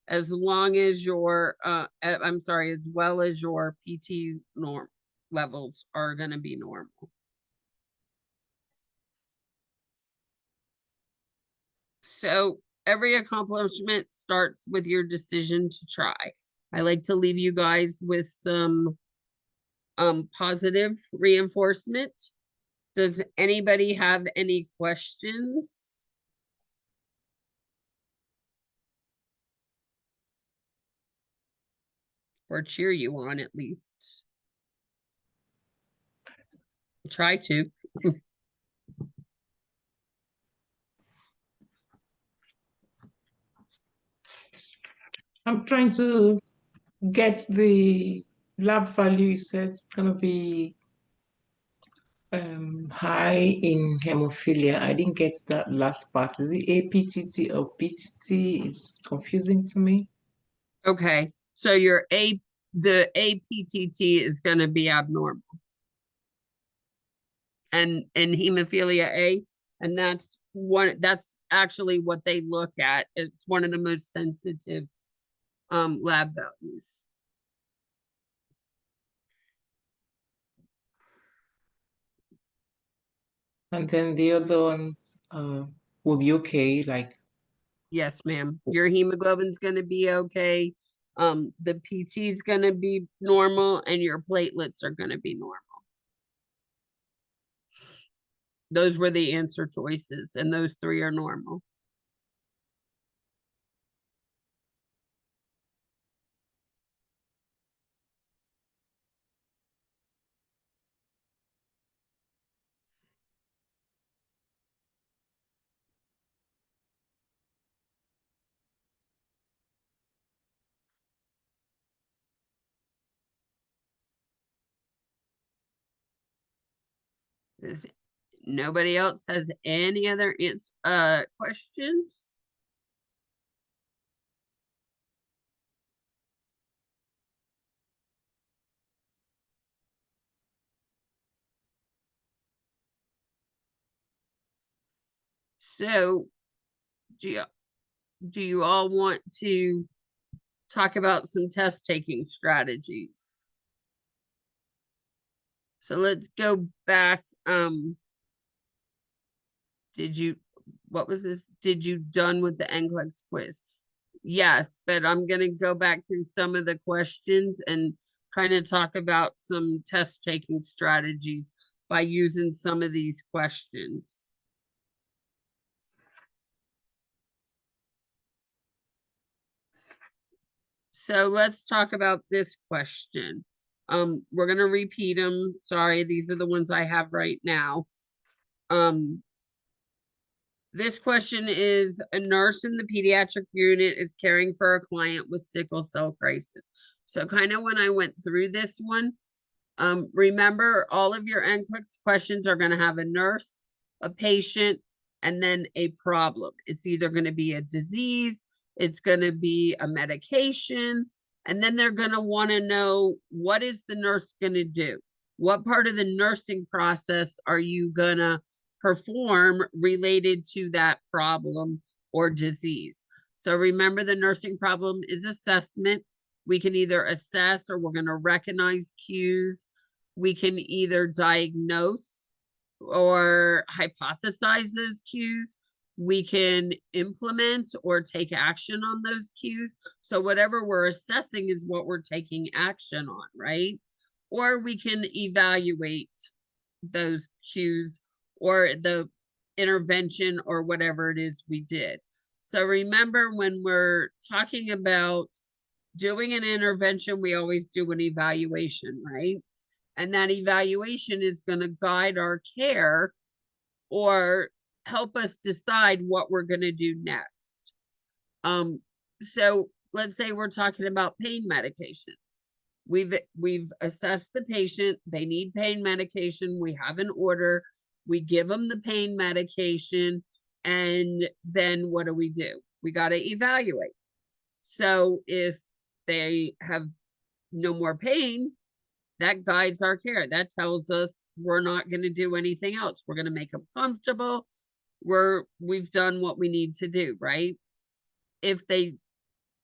As long as your, I'm sorry, as well as your PT norm levels are going to be normal. So every accomplishment starts with your decision to try. I like to leave you guys with some positive reinforcement. Does anybody have any questions? Or cheer you on at least? Try to. I'm trying to get the lab value. You said it's gonna be high in hemophilia. I didn't get that last part. Is it APTT or PTT? It's confusing to me. Okay, so the APTT is going to be abnormal, and hemophilia A, and that's actually what they look at. It's one of the most sensitive lab values. And then the other ones will be okay. Like, Yes, ma'am. Your hemoglobin's going to be okay. The PT is going to be normal, and your platelets are going to be normal. Those were the answer choices, and those three are normal. Does nobody else has any other questions? So, do you all want to talk about some test taking strategies? So let's go back. What was this? Did you done with the NCLEX quiz? Yes, but I'm going to go back through some of the questions and kind of talk about some test taking strategies by using some of these questions. So let's talk about this question. We're going to repeat them. Sorry, these are the ones I have right now. This question is: a nurse in the pediatric unit is caring for a client with sickle cell crisis. So kind of when I went through this one, remember all of your NCLEX questions are going to have a nurse, a patient, and then a problem. It's either going to be a disease, it's going to be a medication, and then they're going to want to know, what is the nurse going to do? What part of the nursing process are you going to perform related to that problem or disease? So remember, the nursing problem is assessment. We can either assess, or we're going to recognize cues. We can either diagnose or hypothesize those cues. We can implement or take action on those cues. So whatever we're assessing is what we're taking action on, right? Or we can evaluate those cues or the intervention or whatever it is we did. So remember, when we're talking about doing an intervention, we always do an evaluation, right? And that evaluation is going to guide our care or help us decide what we're going to do next. So let's say we're talking about pain medication. We've assessed the patient, they need pain medication, we have an order, we give them the pain medication, and then what do? We got to evaluate. So if they have no more pain, that guides our care. That tells us we're not going to do anything else. We're going to make them comfortable. We've done what we need to do, right? If they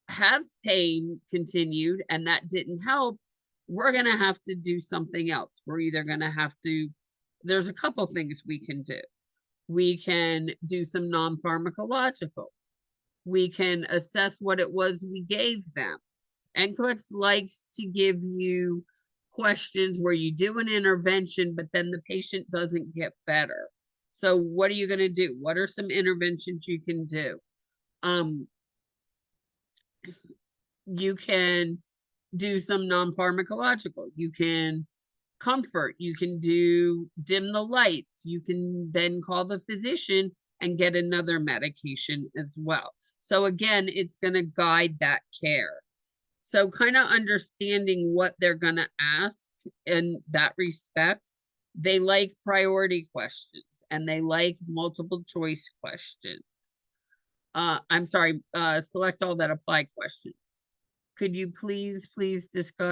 have pain continued and that didn't help, we're going to have to do something else. We're either going to have to, there's a couple things we can do. We can do some non-pharmacological. We can assess what it was we gave them. NCLEX likes to give you questions where you do an intervention, but then the patient doesn't get better. So what are you going to do? What are some interventions you can do? You can do some non-pharmacological. You can comfort. You can do dim the lights. You can then call the physician and get another medication as well. So again, it's going to guide that care. So kind of understanding what they're going to ask in that respect They like priority questions and they like multiple choice questions. I'm sorry, select all that apply questions. Could you please discuss